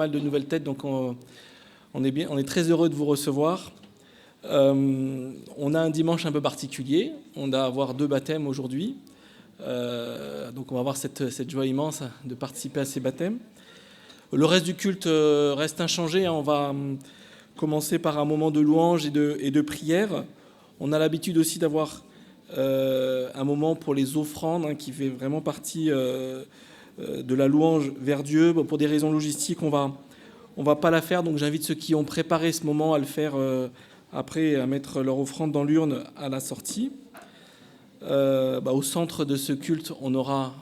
Mal de nouvelles têtes, donc on est très heureux de vous recevoir. On a un dimanche un peu particulier, on va avoir 2 baptêmes aujourd'hui, donc on va avoir cette joie immense de participer à ces baptêmes. Le reste du culte reste inchangé, on va commencer par un moment de louange et de prière. On a l'habitude aussi d'avoir un moment pour les offrandes qui fait vraiment partie de la louange vers Dieu. Pour des raisons logistiques, on va pas la faire, donc j'invite ceux qui ont préparé ce moment à le faire après, à mettre leur offrande dans l'urne à la sortie. Au centre de ce culte, on aura,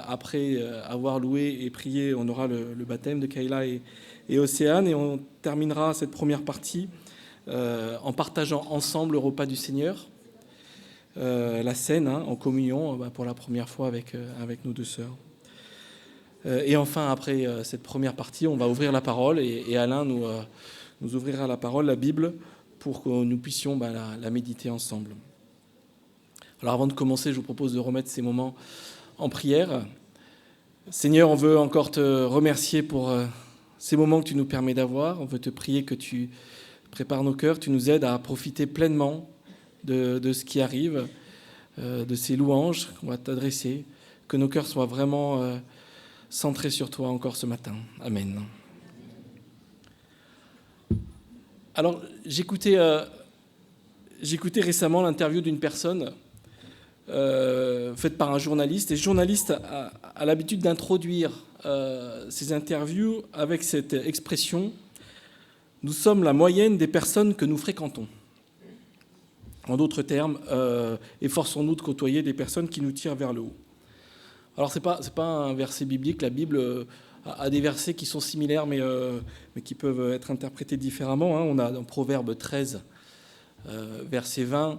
après avoir loué et prié, on aura le baptême de Kayla et Océane, et on terminera cette première partie en partageant ensemble le repas du Seigneur, la scène en communion pour la première fois avec nos 2 sœurs. Et enfin, après cette première partie, on va ouvrir la parole et Alain nous ouvrira la parole, la Bible, pour que nous puissions la méditer ensemble. Alors avant de commencer, je vous propose de remettre ces moments en prière. Seigneur, on veut encore te remercier pour ces moments que tu nous permets d'avoir. On veut te prier que tu prépares nos cœurs, tu nous aides à profiter pleinement de ce qui arrive, de ces louanges qu'on va t'adresser, que nos cœurs soient vraiment centrés sur toi encore ce matin. Amen. Alors, j'écoutais récemment l'interview d'une personne faite par un journaliste. Et le journaliste a l'habitude d'introduire ses interviews avec cette expression « Nous sommes la moyenne des personnes que nous fréquentons ». En d'autres termes, efforçons-nous de côtoyer des personnes qui nous tirent vers le haut. Alors, c'est pas un verset biblique. La Bible a des versets qui sont similaires, mais qui peuvent être interprétés différemment. On a dans Proverbe 13, verset 20,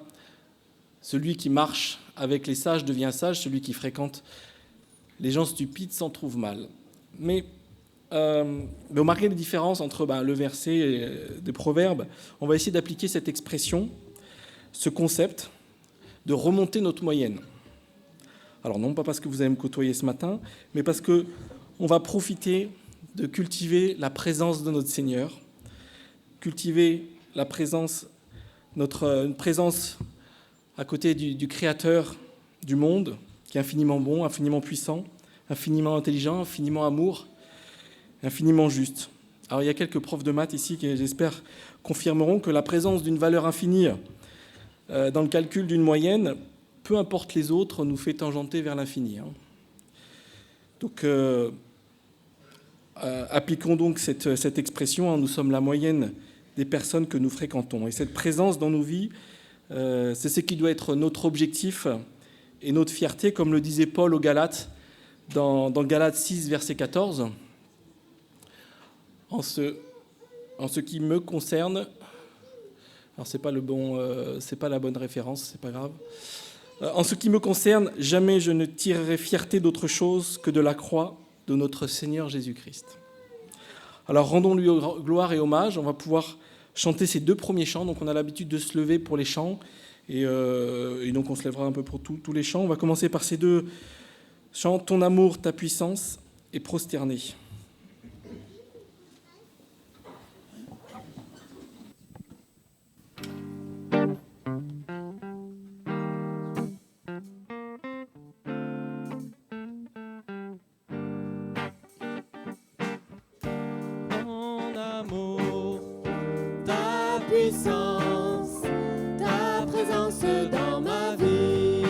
« Celui qui marche avec les sages devient sage, celui qui fréquente les gens stupides s'en trouve mal. » Mais on remarquez les différences entre le verset des Proverbes. On va essayer d'appliquer cette expression, ce concept, de remonter notre moyenne. Alors non pas parce que vous allez me côtoyer ce matin, mais parce qu'on va profiter de cultiver la présence de notre Seigneur, cultiver la présence, une présence à côté du Créateur du monde, qui est infiniment bon, infiniment puissant, infiniment intelligent, infiniment amour, infiniment juste. Alors il y a quelques profs de maths ici qui, j'espère, confirmeront que la présence d'une valeur infinie dans le calcul d'une moyenne, peu importe les autres, nous fait tangenter vers l'infini. Donc, appliquons donc cette expression, nous sommes la moyenne des personnes que nous fréquentons. Et cette présence dans nos vies, c'est ce qui doit être notre objectif et notre fierté, comme le disait Paul aux Galates, dans Galates 6, verset 14. En ce qui me concerne, alors c'est pas la bonne référence, c'est pas grave. En ce qui me concerne, jamais je ne tirerai fierté d'autre chose que de la croix de notre Seigneur Jésus-Christ. Alors rendons-lui gloire et hommage. On va pouvoir chanter ces 2 premiers chants. Donc on a l'habitude de se lever pour les chants. Et donc on se lèvera un peu pour tous les chants. On va commencer par ces 2 chants, Ton amour, ta puissance et Prosterné. Ta présence dans ma vie,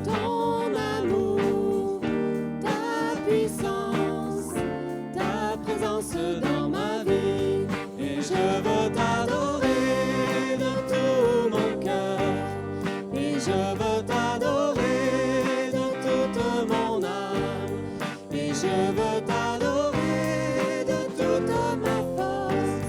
ton amour, ta puissance, ta présence dans ma vie, et je veux t'adorer de tout mon cœur, et je veux t'adorer de toute mon âme, et je veux t'adorer de toute ma force.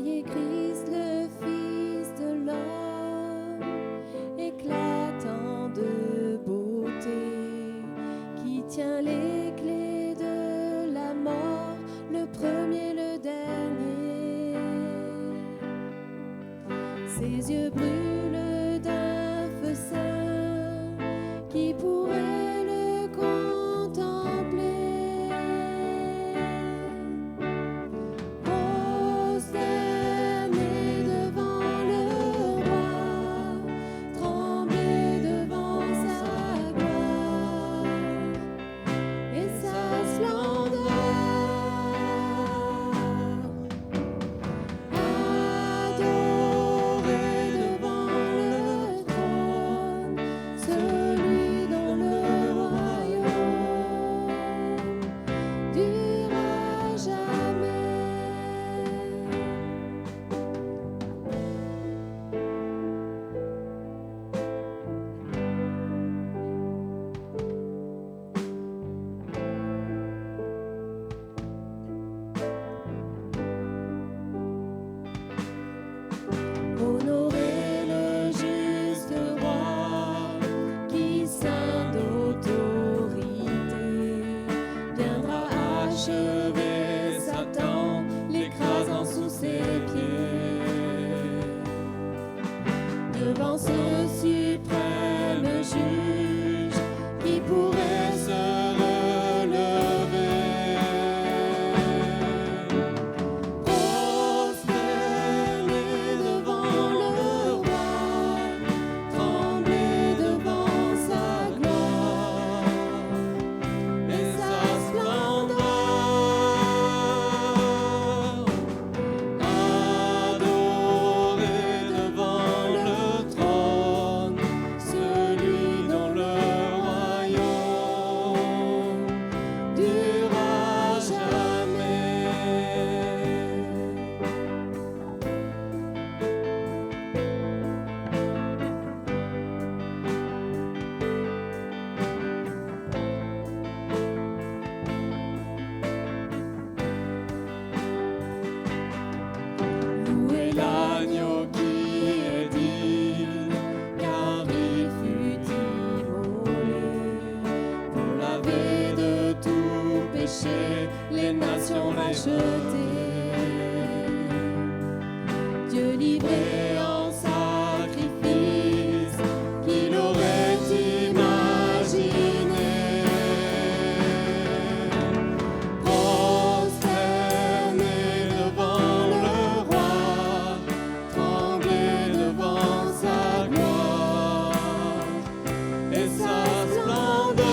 Voyez Christ, le Fils de l'homme, éclatant de beauté, qui tient les clés de la mort, le premier, le dernier. Ses yeux brûlent d'un feu saint, qui pourrait le contempler. Prosternés devant le roi, tremblez devant sa gloire et sa splendeur. Adorez devant le trône celui dont le royaume durera jamais. Honorez le juste roi, qui saint d'autorité viendra achever Satan, l'écrasant sous ses pieds. Devant ce suprême juge qui pourrait se relever, prosternez devant le roi, tremblez devant sa gloire et sa splendeur. Adorez devant le trône celui dont le royaume durera jamais. Louez l'agneau qui est digne, car il fut immolé pour laver de tout péché les nations rachetées. Dieu livré en sacrifice, qu'il aurait imaginé. Prosternez devant le roi, tremblez devant sa gloire et sa splendeur.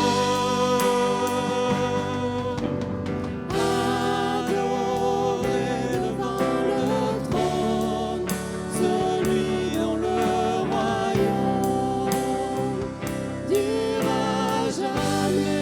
Adorez devant le trône celui dont le royaume durera jamais.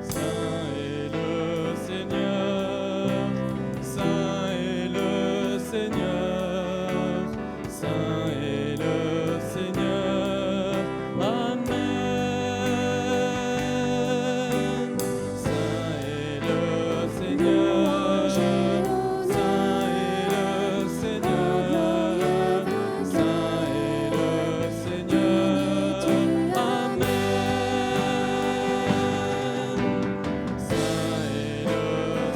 Saint est le Seigneur, Saint est le Seigneur, Saint est le Seigneur, Amen. Saint est le Seigneur, Saint est le Seigneur, Saint est le Seigneur, Amen. Saint est le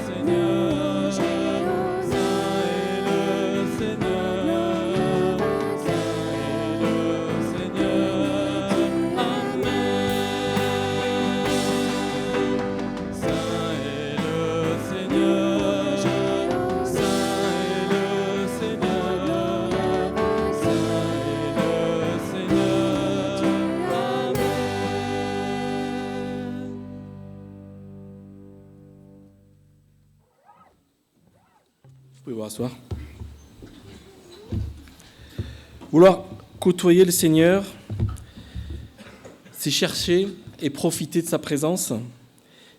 Seigneur, Saint est le Seigneur, Saint est le Seigneur, Amen. Saint est le Seigneur, Saint est le Seigneur, Saint est le Seigneur, Amen. Vous pouvez vous rasseoir. Vouloir côtoyer le Seigneur, c'est chercher et profiter de sa présence.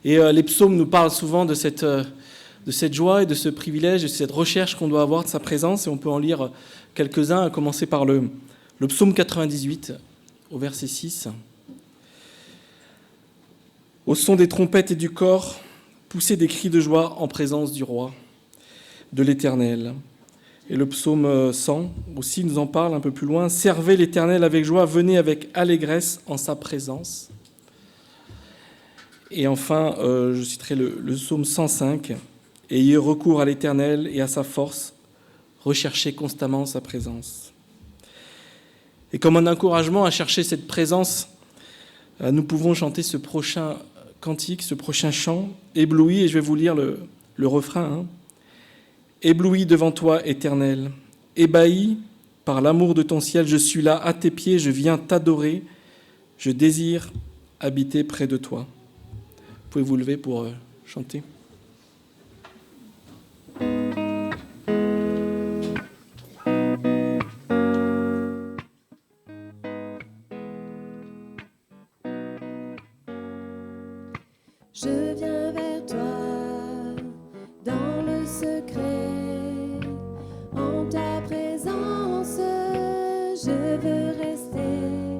Et les psaumes nous parlent souvent de cette cette joie et de ce privilège, de cette recherche qu'on doit avoir de sa présence. Et on peut en lire quelques-uns, à commencer par le psaume 98, au verset 6. Au son des trompettes et du cor, poussez des cris de joie en présence du roi, de l'Éternel. Et le psaume 100 aussi nous en parle un peu plus loin. Servez l'Éternel avec joie, venez avec allégresse en sa présence. Et enfin, je citerai le psaume 105. Ayez recours à l'Éternel et à sa force, recherchez constamment sa présence. Et comme un encouragement à chercher cette présence, nous pouvons chanter ce prochain cantique, ce prochain chant, ébloui, et je vais vous lire le refrain. Ébloui devant toi, Éternel, ébahi par l'amour de ton ciel, je suis là à tes pieds, je viens t'adorer, je désire habiter près de toi. Vous pouvez vous lever pour chanter. Je viens vers toi dans le secret, en ta présence, je veux rester.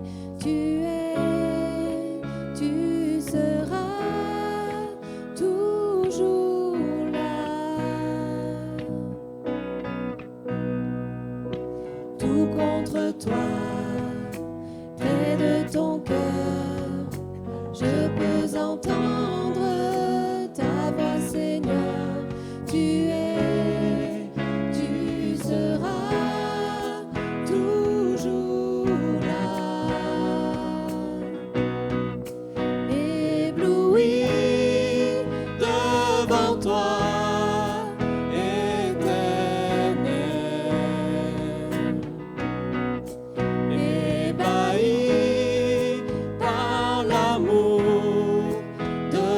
Tu seras toujours là. Tout contre toi, près de ton cœur, je peux entendre ta voix, Seigneur. Tu seras toujours là. Ébloui devant toi, Éternel, ébahi par l'amour de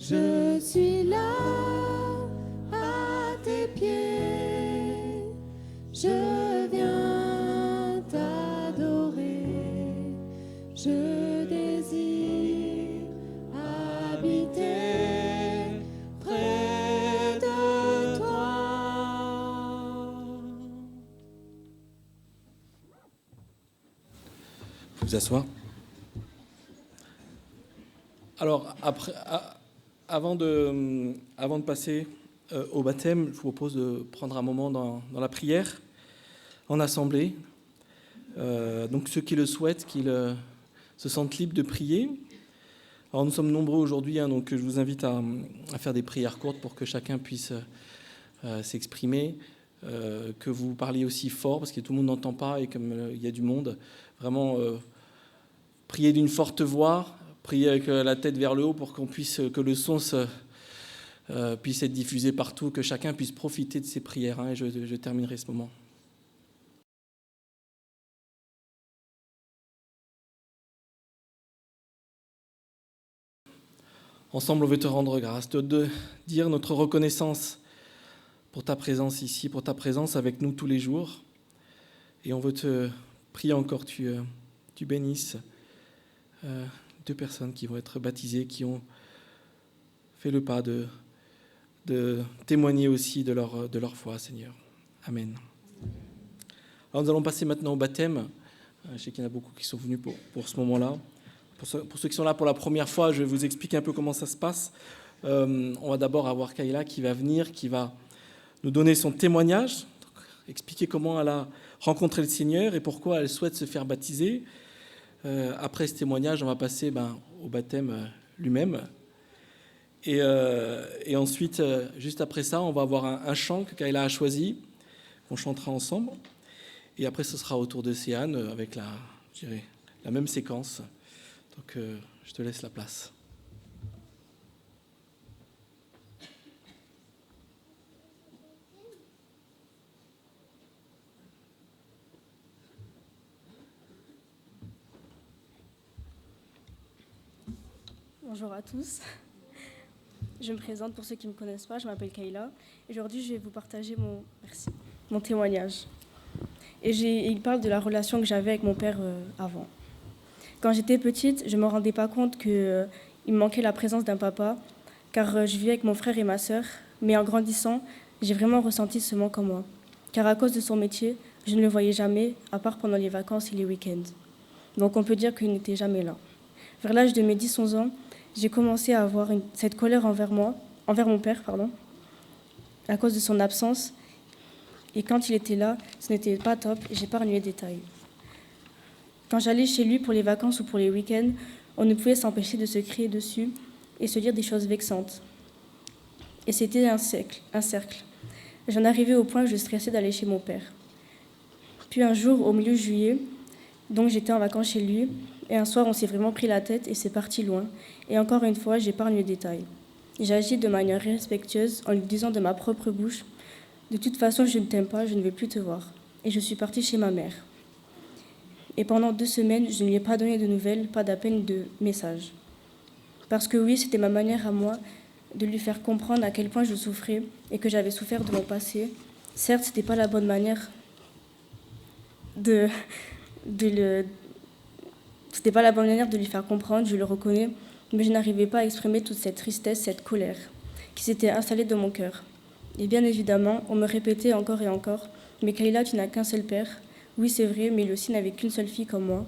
Je suis là à tes pieds, je viens t'adorer, je désire habiter près de toi. Vous asseoir. Alors, avant de passer au baptême, je vous propose de prendre un moment dans la prière, en assemblée. Donc, ceux qui le souhaitent, qu'ils se sentent libres de prier. Alors, nous sommes nombreux aujourd'hui, donc je vous invite à faire des prières courtes pour que chacun puisse s'exprimer, que vous parliez aussi fort, parce que tout le monde n'entend pas, et comme il y a du monde, vraiment prier d'une forte voix, prier avec la tête vers le haut pour que le son puisse être diffusé partout, que chacun puisse profiter de ces prières. Et je terminerai ce moment. Ensemble, on veut te rendre grâce, de dire notre reconnaissance pour ta présence ici, pour ta présence avec nous tous les jours. Et on veut te prier encore, tu bénisses 2 personnes qui vont être baptisées, qui ont fait le pas de témoigner aussi de leur foi, Seigneur. Amen. Alors nous allons passer maintenant au baptême. Je sais qu'il y en a beaucoup qui sont venus pour ce moment-là. Pour ceux qui sont là pour la première fois, je vais vous expliquer un peu comment ça se passe. On va d'abord avoir Kayla qui va venir, qui va nous donner son témoignage, expliquer comment elle a rencontré le Seigneur et pourquoi elle souhaite se faire baptiser. Après ce témoignage, on va passer au baptême lui-même. Et ensuite, juste après ça, on va avoir un chant que Kayla a choisi, qu'on chantera ensemble. Et après, ce sera au tour de Céane avec la même séquence. Donc, je te laisse la place. Bonjour à tous. Je me présente pour ceux qui ne me connaissent pas, je m'appelle Kayla. Aujourd'hui, je vais vous partager mon témoignage. Et il parle de la relation que j'avais avec mon père avant. Quand j'étais petite, je ne me rendais pas compte qu'il me manquait la présence d'un papa, car je vivais avec mon frère et ma sœur. Mais en grandissant, j'ai vraiment ressenti ce manque en moi. Car à cause de son métier, je ne le voyais jamais, à part pendant les vacances et les week-ends. Donc on peut dire qu'il n'était jamais là. Vers l'âge de mes 10-11 ans, j'ai commencé à avoir cette colère envers mon père, à cause de son absence. Et quand il était là, ce n'était pas top, et j'épargne les détails. Quand j'allais chez lui pour les vacances ou pour les week-ends, on ne pouvait s'empêcher de se crier dessus et se dire des choses vexantes. Et c'était un cercle. J'en arrivais au point où je stressais d'aller chez mon père. Puis un jour, au milieu juillet, donc j'étais en vacances chez lui, et un soir, on s'est vraiment pris la tête et c'est parti loin. Et encore une fois, j'épargne les détails. J'ai agi de manière respectueuse en lui disant de ma propre bouche « De toute façon, je ne t'aime pas, je ne vais plus te voir. » Et je suis partie chez ma mère. Et pendant 2 semaines, je ne lui ai pas donné de nouvelles, pas d'appel, de messages. Parce que oui, c'était ma manière à moi de lui faire comprendre à quel point je souffrais et que j'avais souffert de mon passé. Certes, ce n'était pas la bonne manière C'était pas la bonne manière de lui faire comprendre, je le reconnais, mais je n'arrivais pas à exprimer toute cette tristesse, cette colère qui s'était installée dans mon cœur. Et bien évidemment, on me répétait encore et encore « Mais Kayla, tu n'as qu'un seul père. » Oui, c'est vrai, mais lui aussi n'avait qu'une seule fille comme moi.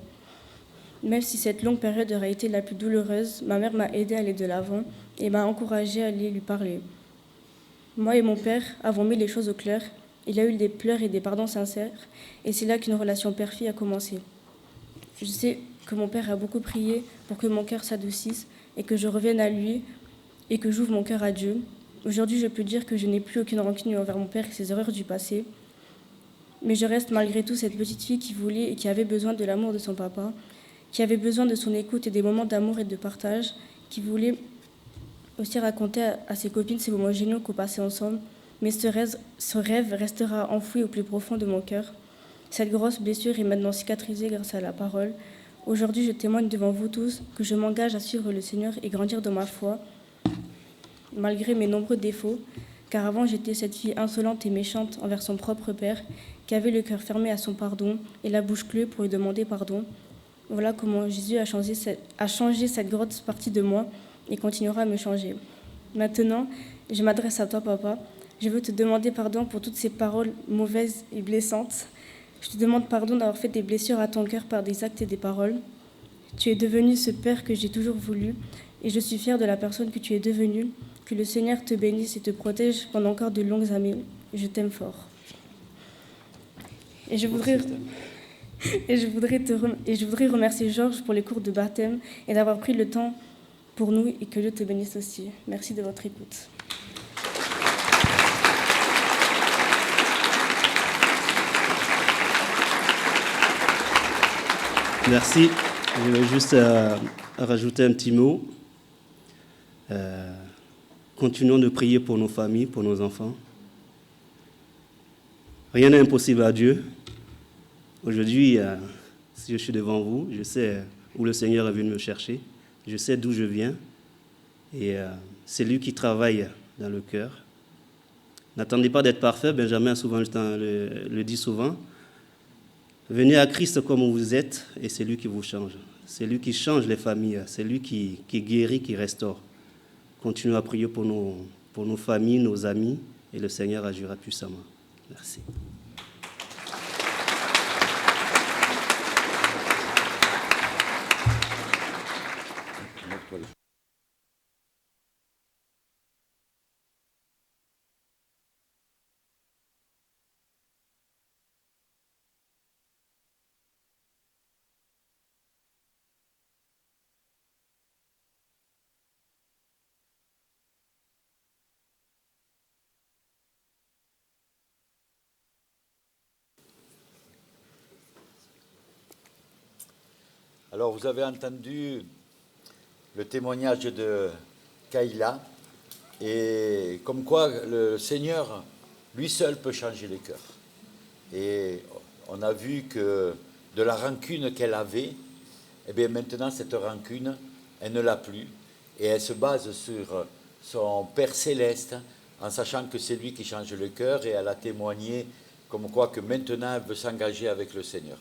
Même si cette longue période aurait été la plus douloureuse, ma mère m'a aidée à aller de l'avant et m'a encouragée à aller lui parler. Moi et mon père avons mis les choses au clair. Il y a eu des pleurs et des pardons sincères, et c'est là qu'une relation père-fille a commencé. Je sais que mon père a beaucoup prié pour que mon cœur s'adoucisse et que je revienne à lui et que j'ouvre mon cœur à Dieu. Aujourd'hui, je peux dire que je n'ai plus aucune rancune envers mon père et ses erreurs du passé. Mais je reste malgré tout cette petite fille qui voulait et qui avait besoin de l'amour de son papa, qui avait besoin de son écoute et des moments d'amour et de partage, qui voulait aussi raconter à ses copines ces moments géniaux qu'on passait ensemble. Mais ce rêve restera enfoui au plus profond de mon cœur. Cette grosse blessure est maintenant cicatrisée grâce à la parole. Aujourd'hui, je témoigne devant vous tous que je m'engage à suivre le Seigneur et grandir dans ma foi. malgré mes nombreux défauts, car avant j'étais cette fille insolente et méchante envers son propre père, qui avait le cœur fermé à son pardon et la bouche clue pour lui demander pardon. Voilà comment Jésus a changé cette grosse partie de moi et continuera à me changer. Maintenant, je m'adresse à toi, papa. Je veux te demander pardon pour toutes ces paroles mauvaises et blessantes. Je te demande pardon d'avoir fait des blessures à ton cœur par des actes et des paroles. Tu es devenu ce père que j'ai toujours voulu et je suis fière de la personne que tu es devenue. Que le Seigneur te bénisse et te protège pendant encore de longues années. Je t'aime fort. Et je voudrais remercier Georges pour les cours de baptême et d'avoir pris le temps pour nous et que Dieu te bénisse aussi. Merci de votre écoute. Merci. Je vais juste rajouter un petit mot. Continuons de prier pour nos familles, pour nos enfants. Rien n'est impossible à Dieu. Aujourd'hui, si je suis devant vous, je sais où le Seigneur est venu me chercher. Je sais d'où je viens. Et c'est lui qui travaille dans le cœur. N'attendez pas d'être parfait. Benjamin souvent le dit souvent. Venez à Christ comme vous êtes et c'est lui qui vous change. C'est lui qui change les familles. C'est lui qui guérit, qui restaure. Continuons à prier pour nos familles, nos amis, et le Seigneur agira puissamment. Merci. Alors, vous avez entendu le témoignage de Kayla, et comme quoi le Seigneur, lui seul, peut changer les cœurs. Et on a vu que de la rancune qu'elle avait, eh bien maintenant, cette rancune, elle ne l'a plus, et elle se base sur son Père céleste, en sachant que c'est lui qui change le cœur, et elle a témoigné comme quoi que maintenant, elle veut s'engager avec le Seigneur.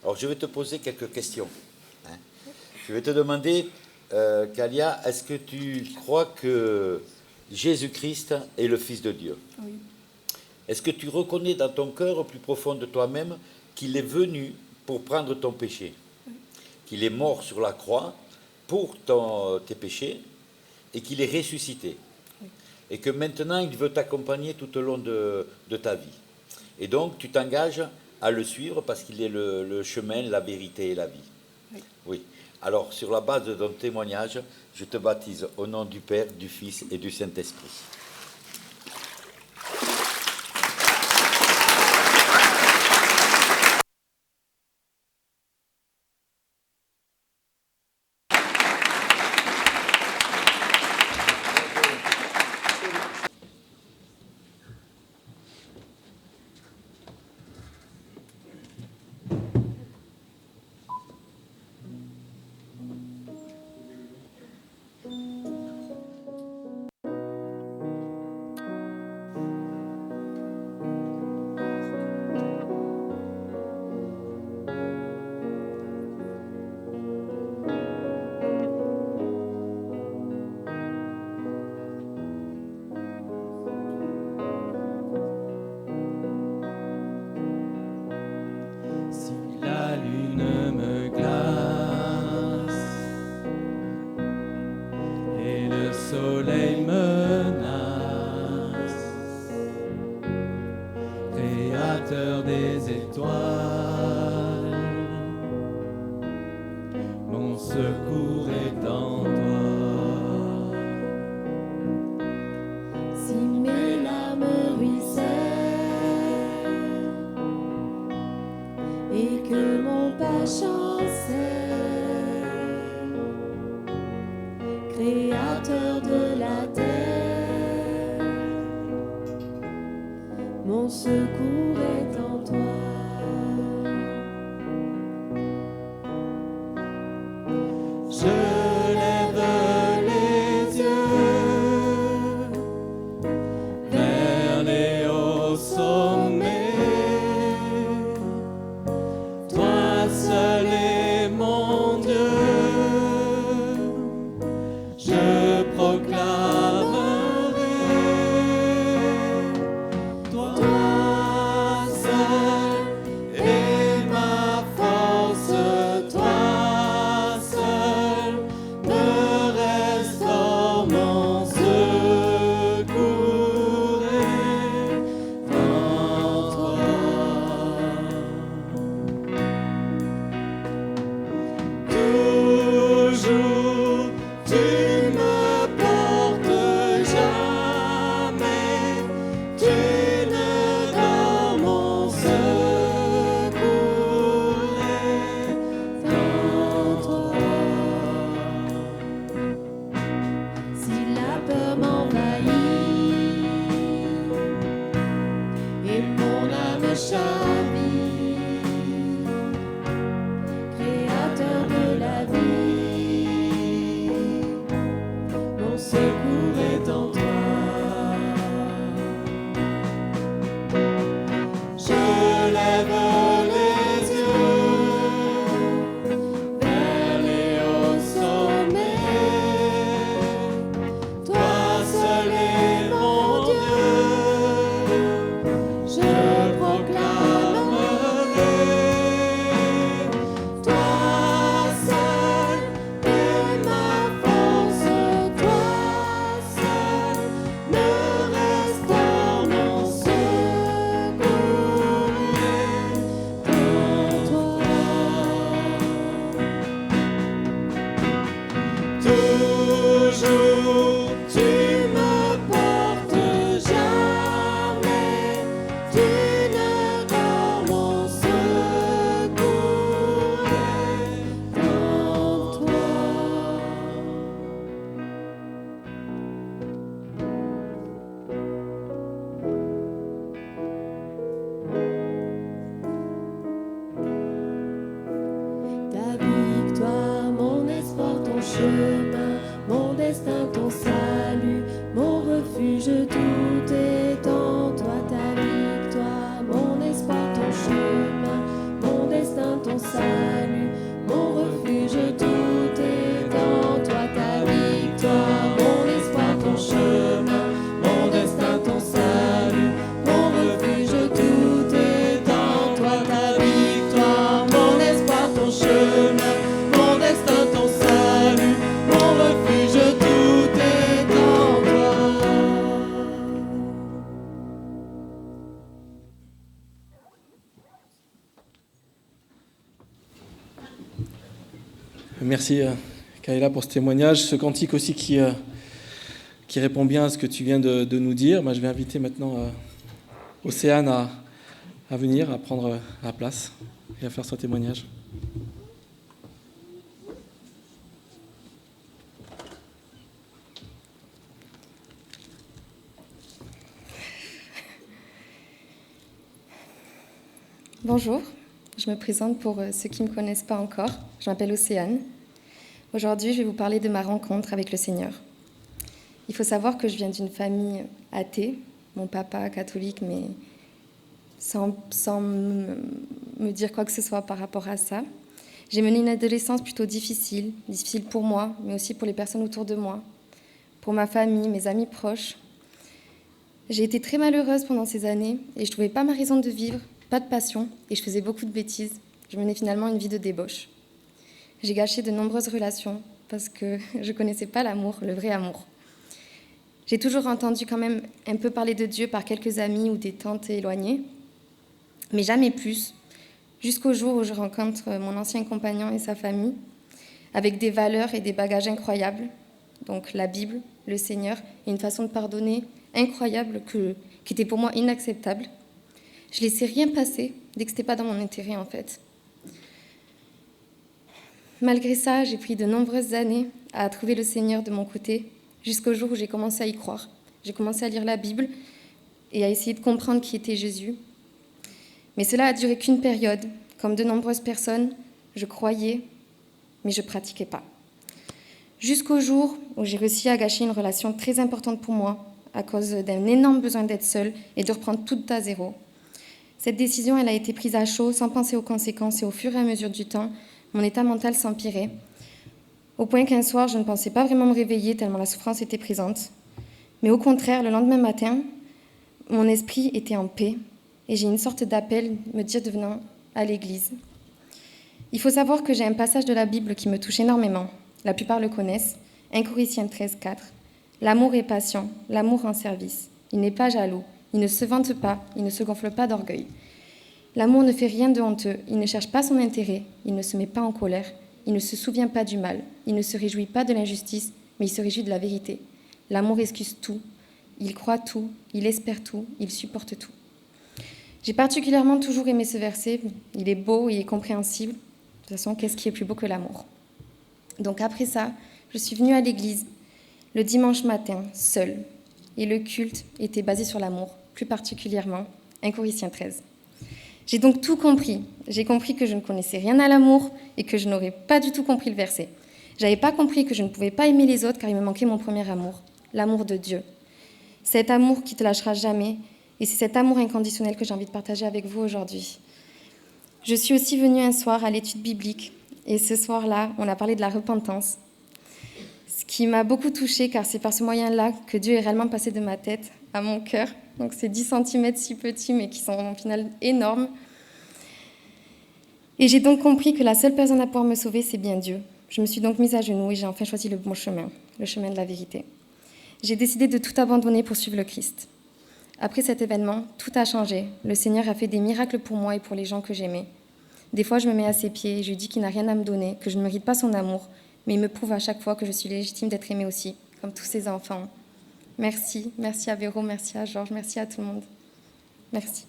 Alors, je vais te poser quelques questions. Je vais te demander, Kalia, est-ce que tu crois que Jésus-Christ est le Fils de Dieu? Oui. Est-ce que tu reconnais dans ton cœur, au plus profond de toi-même, qu'il est venu pour prendre ton péché? Oui. Qu'il est mort sur la croix pour tes péchés et qu'il est ressuscité? Oui. Et que maintenant, il veut t'accompagner tout au long de ta vie. Et donc, tu t'engages à le suivre parce qu'il est le chemin, la vérité et la vie. Oui. Oui. Alors, sur la base de ton témoignage, je te baptise au nom du Père, du Fils et du Saint-Esprit. Créateur de la terre, mon secours est en toi. Je lève les yeux chemin, mon destin, ton salut, mon refuge, tout est en toi, ta victoire, mon espoir, ton chemin, mon destin, ton salut, mon refuge, tout est en toi, ta victoire, mon espoir, ton chemin, mon destin, ton salut, mon refuge, tout est en toi, ta victoire, mon espoir, ton chemin, mon destin, ton salut, mon refuge, tout est en toi. Merci Kayla pour ce témoignage, ce cantique aussi qui répond bien à ce que tu viens de nous dire. Je vais inviter maintenant Océane à venir, à prendre la place et à faire son témoignage. Bonjour, je me présente pour ceux qui ne me connaissent pas encore. Je m'appelle Océane. Aujourd'hui, je vais vous parler de ma rencontre avec le Seigneur. Il faut savoir que je viens d'une famille athée, mon papa catholique, mais sans me dire quoi que ce soit par rapport à ça. J'ai mené une adolescence plutôt difficile pour moi, mais aussi pour les personnes autour de moi, pour ma famille, mes amis proches. J'ai été très malheureuse pendant ces années et je ne trouvais pas ma raison de vivre, pas de passion, et je faisais beaucoup de bêtises. Je menais finalement une vie de débauche. J'ai gâché de nombreuses relations parce que je ne connaissais pas l'amour, le vrai amour. J'ai toujours entendu quand même un peu parler de Dieu par quelques amis ou des tantes éloignées, mais jamais plus, jusqu'au jour où je rencontre mon ancien compagnon et sa famille, avec des valeurs et des bagages incroyables, donc la Bible, le Seigneur, et une façon de pardonner incroyable qui était pour moi inacceptable. Je laissais rien passer dès que ce n'était pas dans mon intérêt en fait. Malgré ça, j'ai pris de nombreuses années à trouver le Seigneur de mon côté, jusqu'au jour où j'ai commencé à y croire. J'ai commencé à lire la Bible et à essayer de comprendre qui était Jésus. Mais cela a duré qu'une période. Comme de nombreuses personnes, je croyais, mais je ne pratiquais pas. Jusqu'au jour où j'ai réussi à gâcher une relation très importante pour moi, à cause d'un énorme besoin d'être seule et de reprendre tout à zéro. Cette décision, elle a été prise à chaud, sans penser aux conséquences, et au fur et à mesure du temps, mon état mental s'empirait, au point qu'un soir, je ne pensais pas vraiment me réveiller tellement la souffrance était présente. Mais au contraire, le lendemain matin, mon esprit était en paix, et j'ai une sorte d'appel me dire de venir à l'église. Il faut savoir que j'ai un passage de la Bible qui me touche énormément. La plupart le connaissent. 1 Corinthiens 13:4. L'amour est patient, l'amour en service. Il n'est pas jaloux, il ne se vante pas, il ne se gonfle pas d'orgueil. L'amour ne fait rien de honteux, il ne cherche pas son intérêt, il ne se met pas en colère, il ne se souvient pas du mal, il ne se réjouit pas de l'injustice, mais il se réjouit de la vérité. L'amour excuse tout, il croit tout, il espère tout, il supporte tout. J'ai particulièrement toujours aimé ce verset, il est beau, il est compréhensible. De toute façon, qu'est-ce qui est plus beau que l'amour ? Donc après ça, je suis venue à l'église le dimanche matin, seule, et le culte était basé sur l'amour, plus particulièrement 1 Corinthiens 13. J'ai donc tout compris. J'ai compris que je ne connaissais rien à l'amour et que je n'aurais pas du tout compris le verset. Je n'avais pas compris que je ne pouvais pas aimer les autres car il me manquait mon premier amour, l'amour de Dieu. Cet amour qui ne te lâchera jamais, et c'est cet amour inconditionnel que j'ai envie de partager avec vous aujourd'hui. Je suis aussi venue un soir à l'étude biblique, et ce soir-là, on a parlé de la repentance, ce qui m'a beaucoup touchée car c'est par ce moyen-là que Dieu est réellement passé de ma tête à mon cœur. Donc c'est 10 cm si petits, mais qui sont au final énormes. Et j'ai donc compris que la seule personne à pouvoir me sauver, c'est bien Dieu. Je me suis donc mise à genoux et j'ai enfin choisi le bon chemin, le chemin de la vérité. J'ai décidé de tout abandonner pour suivre le Christ. Après cet événement, tout a changé. Le Seigneur a fait des miracles pour moi et pour les gens que j'aimais. Des fois, je me mets à ses pieds et je lui dis qu'il n'a rien à me donner, que je ne mérite pas son amour, mais il me prouve à chaque fois que je suis légitime d'être aimée aussi, comme tous ses enfants. Merci à Véro, merci à Georges, merci à tout le monde. Merci.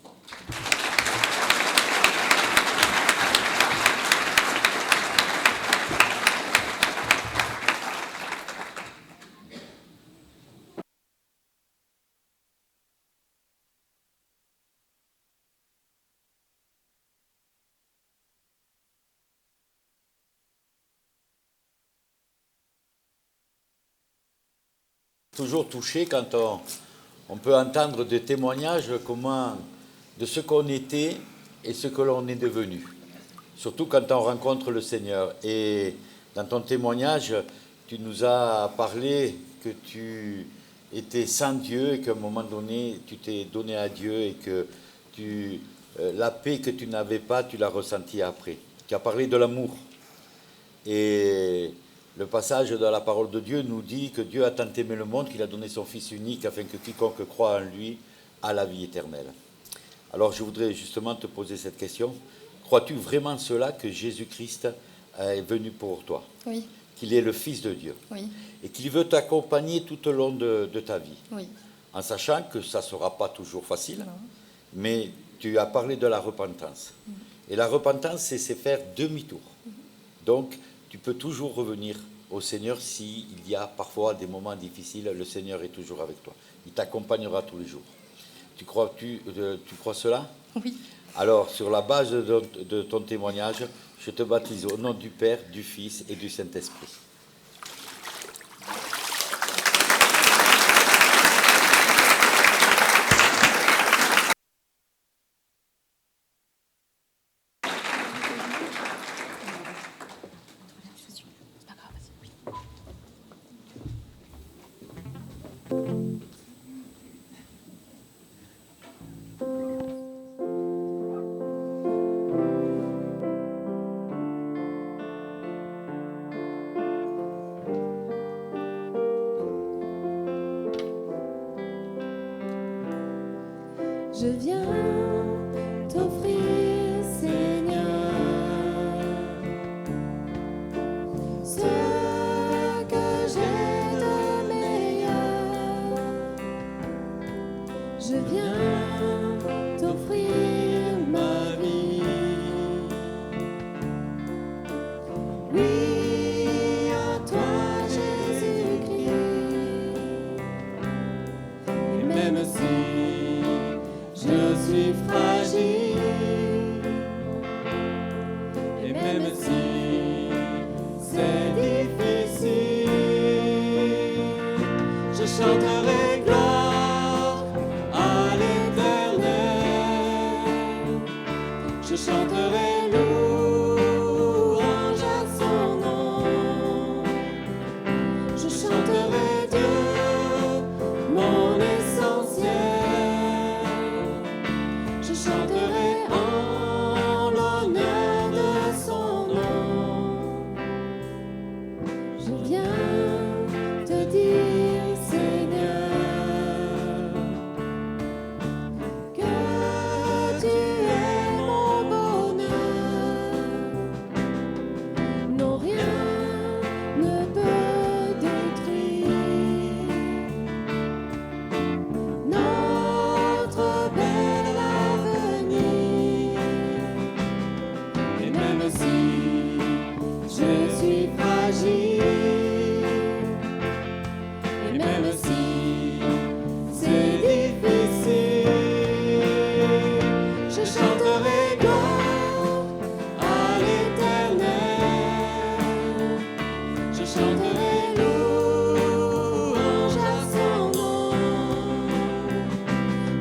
toujours touché quand on peut entendre des témoignages de ce qu'on était et ce que l'on est devenu. Surtout quand on rencontre le Seigneur. Et dans ton témoignage, tu nous as parlé que tu étais sans Dieu et qu'à un moment donné, tu t'es donné à Dieu et que la paix que tu n'avais pas, tu l'as ressentie après. Tu as parlé de l'amour. Et le passage de la parole de Dieu nous dit que Dieu a tant aimé le monde qu'il a donné son Fils unique afin que quiconque croit en lui a la vie éternelle. Alors je voudrais justement te poser cette question. Crois-tu vraiment cela, que Jésus-Christ est venu pour toi? Oui, Qu'il est le Fils de Dieu? oui, Et qu'il veut t'accompagner tout au long de ta vie? oui. En sachant que ça ne sera pas toujours facile, Non. mais tu as parlé de la repentance. Et la repentance, c'est faire demi-tour. Donc, tu peux toujours revenir au Seigneur s'il y a parfois des moments difficiles. Le Seigneur est toujours avec toi. Il t'accompagnera tous les jours. Tu crois cela? Oui. Alors, sur la base de ton témoignage, je te baptise au nom du Père, du Fils et du Saint-Esprit. Je viens t'offrir, Seigneur, ce que j'ai de meilleur. Je viens t'offrir ma vie. Oui, à toi, Jésus-Christ. Et même si je suis fragile, et même si c'est difficile, je chanterai gloire à l'Éternel, je chanterai louange à son nom, je chanterai Dieu, mon essentiel. Je chanterai en l'honneur de son nom. Je viens te dire, Seigneur, que tu es mon bonheur. Non, rien ne peut détruire notre bel avenir. Et même si je suis fragile, et même si c'est difficile, je chanterai gloire à l'Éternel, je chanterai louange à son nom,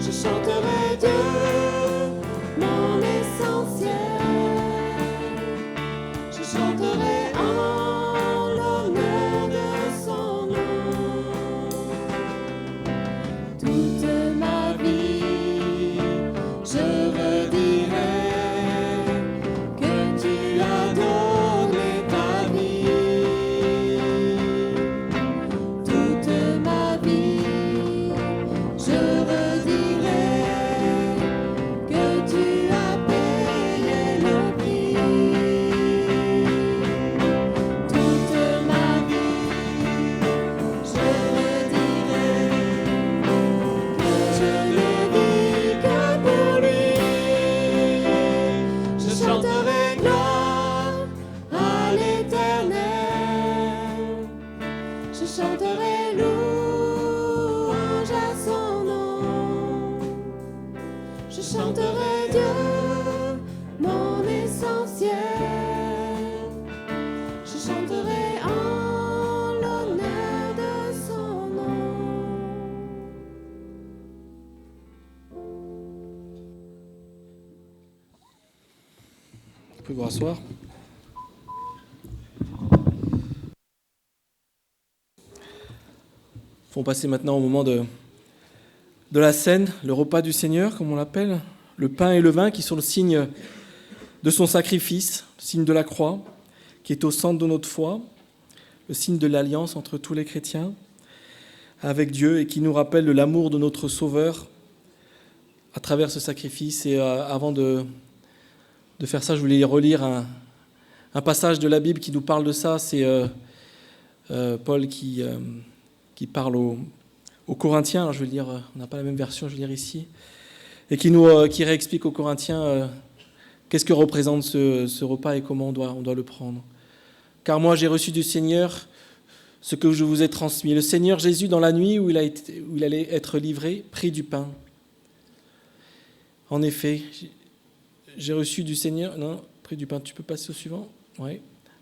je chanterai Dieu, mon essentiel, je chanterai en l'honneur de son nom. Toute ma vie, je redirai que tu as donné ta vie. Toute ma vie, je redirai que tu as payé le prix. Toute ma vie, je redirai que je ne vis que pour lui. Je chanterai gloire à l'Éternel, je chanterai louange à son nom, je chanterai Dieu, mon essentiel, je chanterai en l'honneur de son nom. pouvez vous rasseoir. On va passer maintenant au moment de la scène, le repas du Seigneur, comme on l'appelle, le pain et le vin qui sont le signe de son sacrifice, le signe de la croix, qui est au centre de notre foi, le signe de l'alliance entre tous les chrétiens avec Dieu et qui nous rappelle de l'amour de notre Sauveur à travers ce sacrifice. Et avant de faire ça, je voulais relire un passage de la Bible qui nous parle de ça. C'est Paul qui parle aux Corinthiens. Alors je vais le lire, on n'a pas la même version, je vais le lire ici. Et qui réexplique aux Corinthiens qu'est-ce que représente ce repas et comment on doit le prendre. Car moi j'ai reçu du Seigneur ce que je vous ai transmis. Le Seigneur Jésus, dans la nuit où il allait être livré, prit du pain. En effet, j'ai reçu du Seigneur... Non, pris du pain, tu peux passer au suivant ? Oui.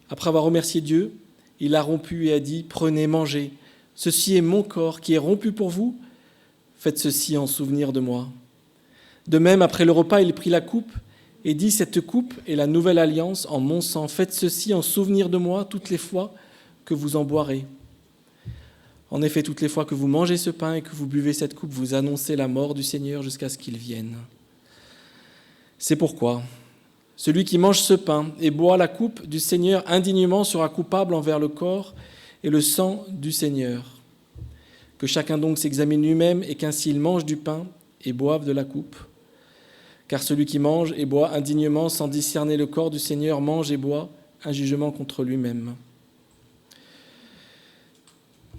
Après avoir remercié Dieu, il a rompu et a dit, prenez, mangez. Ceci est mon corps qui est rompu pour vous. Faites ceci en souvenir de moi. De même, après le repas, il prit la coupe et dit, cette coupe est la nouvelle alliance en mon sang. Faites ceci en souvenir de moi toutes les fois que vous en boirez. En effet, toutes les fois que vous mangez ce pain et que vous buvez cette coupe, vous annoncez la mort du Seigneur jusqu'à ce qu'il vienne. C'est pourquoi celui qui mange ce pain et boit la coupe du Seigneur indignement sera coupable envers le corps et le sang du Seigneur. Que chacun donc s'examine lui-même et qu'ainsi il mange du pain et boive de la coupe. Car celui qui mange et boit indignement sans discerner le corps du Seigneur mange et boit un jugement contre lui-même.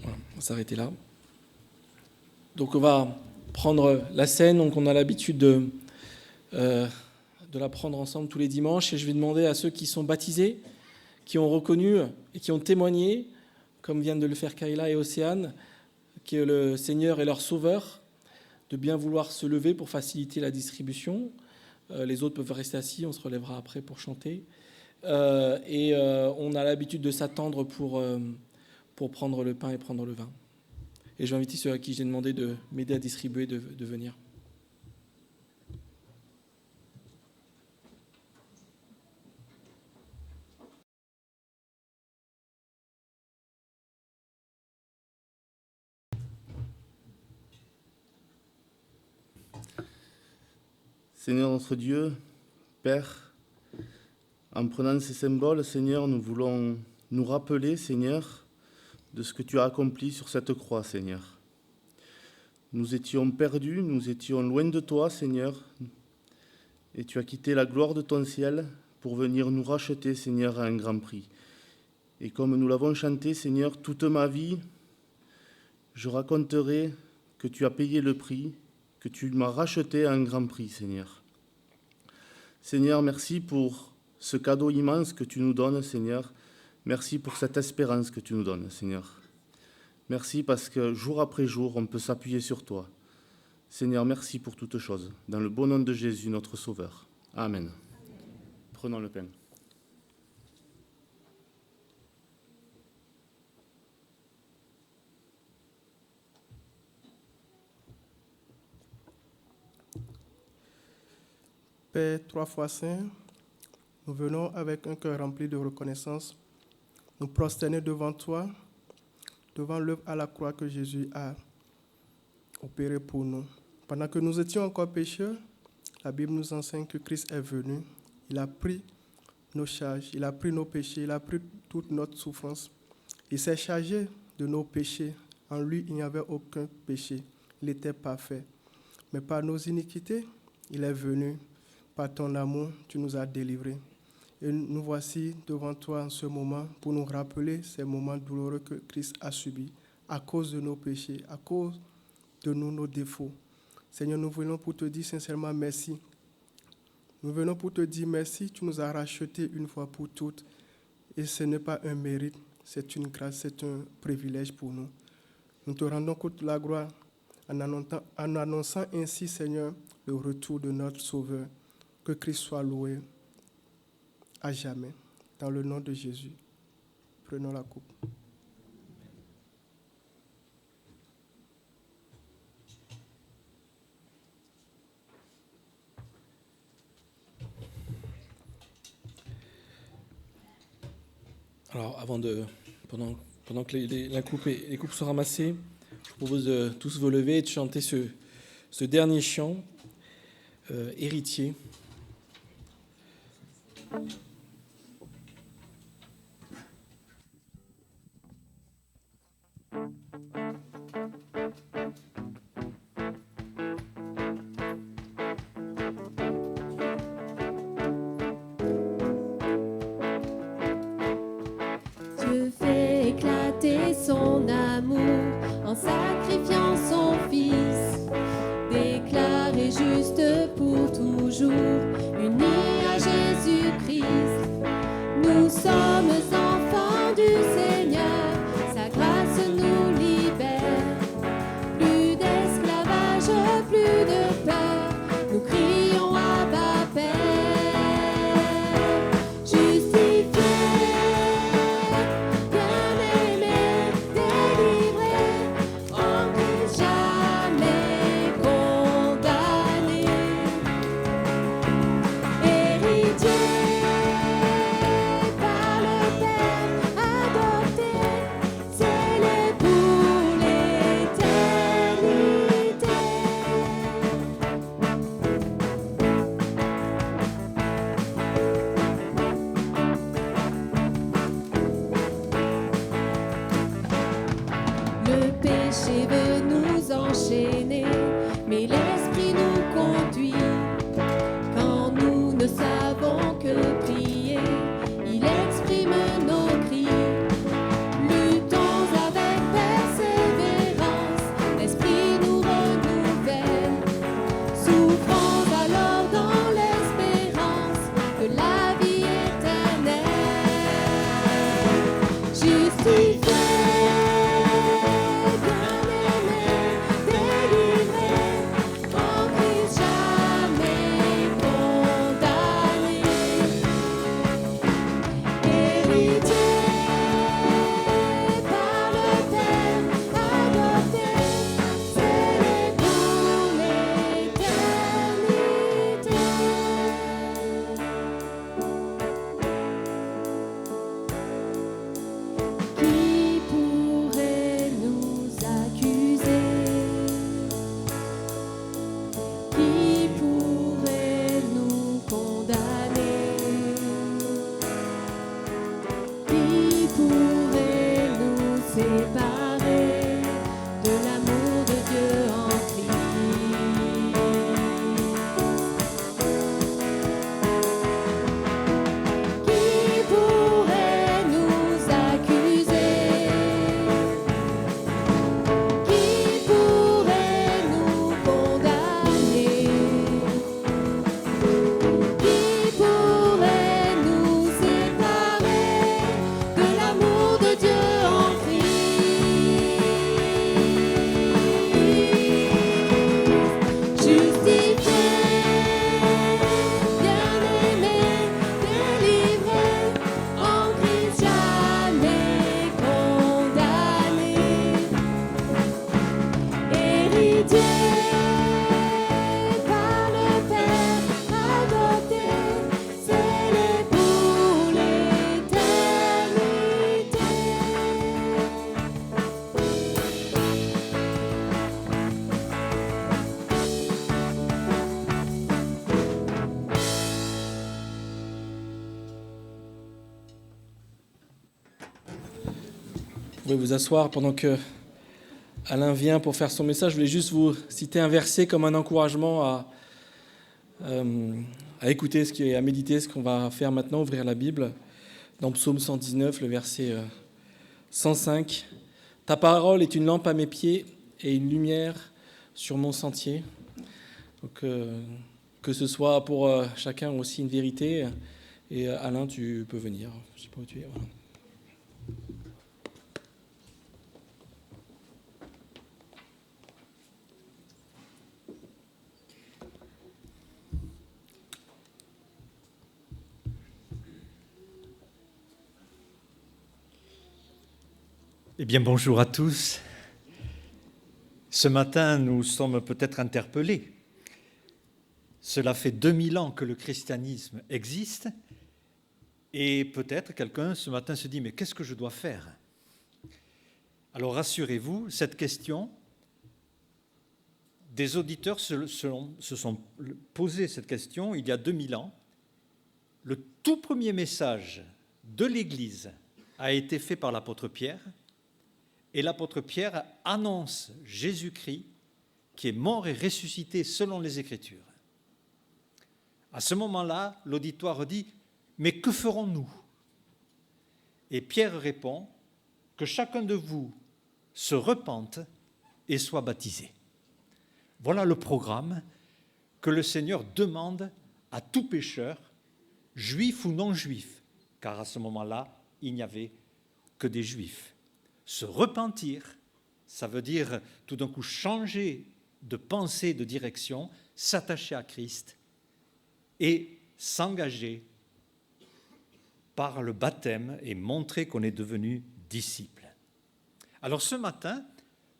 Voilà, on va s'arrêter là. Donc on va prendre la scène, donc on a l'habitude de la prendre ensemble tous les dimanches, et je vais demander à ceux qui sont baptisés, qui ont reconnu et qui ont témoigné, comme viennent de le faire Kayla et Océane, que le Seigneur est leur sauveur, de bien vouloir se lever pour faciliter la distribution. Les autres peuvent rester assis, on se relèvera après pour chanter. On a l'habitude de s'attendre pour prendre le pain et prendre le vin. Et je vais inviter ceux à qui j'ai demandé de m'aider à distribuer de venir. Seigneur notre Dieu, Père, en prenant ces symboles, Seigneur, nous voulons nous rappeler, Seigneur, de ce que tu as accompli sur cette croix, Seigneur. Nous étions perdus, nous étions loin de toi, Seigneur, et tu as quitté la gloire de ton ciel pour venir nous racheter, Seigneur, à un grand prix. Et comme nous l'avons chanté, Seigneur, toute ma vie, je raconterai que tu as payé le prix, que tu m'as racheté à un grand prix, Seigneur. Seigneur, merci pour ce cadeau immense que tu nous donnes, Seigneur. Merci pour cette espérance que tu nous donnes, Seigneur. Merci parce que jour après jour, on peut s'appuyer sur toi. Seigneur, merci pour toutes choses. Dans le beau nom de Jésus, notre Sauveur. Amen. Prenons le pain. Père trois fois saint, nous venons avec un cœur rempli de reconnaissance, nous prosterner devant toi, devant l'œuvre à la croix que Jésus a opérée pour nous. Pendant que nous étions encore pécheurs, la Bible nous enseigne que Christ est venu, il a pris nos charges, il a pris nos péchés, il a pris toute notre souffrance. Il s'est chargé de nos péchés. En lui, il n'y avait aucun péché, il était parfait. Mais par nos iniquités, il est venu. Par ton amour, tu nous as délivrés. Et nous voici devant toi en ce moment pour nous rappeler ces moments douloureux que Christ a subis à cause de nos péchés, à cause de nous, nos défauts. Seigneur, nous venons pour te dire sincèrement merci. Nous venons pour te dire merci, tu nous as rachetés une fois pour toutes. Et ce n'est pas un mérite, c'est une grâce, c'est un privilège pour nous. Nous te rendons toute la gloire en annonçant ainsi, Seigneur, le retour de notre Sauveur. Que Christ soit loué à jamais. Dans le nom de Jésus, prenons la coupe. Alors, pendant que les coupes sont ramassées, je vous propose de tous vous lever et de chanter ce dernier chant, Héritier. Dieu fait éclater son amour en sacrifiant son Fils, déclaré juste pour toujours, unis à Jésus-Christ. Nous sommes enfants du Seigneur, sa grâce nous libère. Plus d'esclavage, plus de peur, nous crions Abba Père. Justifié, bien-aimé, délivré, en Christ jamais condamné. Héritier par le Père adopté, scellé pour l'éternité. Le péché veut nous enchaîner, mais l'Esprit nous conduit. Quand nous ne savons que prier, il exprime nos cris. Luttons avec persévérance, l'Esprit nous renouvelle. Souffrons alors dans l'espérance de la vie éternelle. Justifié, bien-aimé, délivré, en Christ jamais condamné. Héritier par le Père adopté, scellé pour l'éternité. Qui pourrait nous accuser? Qui pourrait nous condamner? Qui pourrait nous séparer de l'amour de Dieu en Christ? Qui pourrait nous accuser? Qui pourrait nous condamner? Qui pourrait nous séparer de l'amour de Dieu en Christ? Justifié, bien-aimé, délivré, en Christ jamais condamné. Héritier par le Père adopté, scellé pour l'éternité. Vous pouvez vous asseoir pendant que Alain vient pour faire son message. Je voulais juste vous citer un verset comme un encouragement à écouter à méditer ce qu'on va faire maintenant, ouvrir la Bible. Dans Psaume 119, le verset 105. « Ta parole est une lampe à mes pieds et une lumière sur mon sentier. » Donc, que ce soit pour chacun aussi une vérité. Et Alain, tu peux venir. Je ne sais pas où tu es. Voilà. Eh bien, bonjour à tous. Ce matin, nous sommes peut-être interpellés. Cela fait 2000 ans que le christianisme existe Et peut-être quelqu'un ce matin se dit, mais qu'est-ce que je dois faire? Alors rassurez-vous, cette question, des auditeurs se sont posé cette question il y a 2000 ans. Le tout premier message de l'Église a été fait par l'apôtre Pierre, et l'apôtre Pierre annonce Jésus-Christ qui est mort et ressuscité selon les Écritures. À ce moment-là, l'auditoire dit « Mais que ferons-nous » Et Pierre répond « Que chacun de vous se repente et soit baptisé. » Voilà le programme que le Seigneur demande à tout pécheur, juif ou non juif, car à ce moment-là, il n'y avait que des juifs. Se repentir, ça veut dire tout d'un coup changer de pensée, de direction, s'attacher à Christ et s'engager par le baptême et montrer qu'on est devenu disciple. Alors ce matin,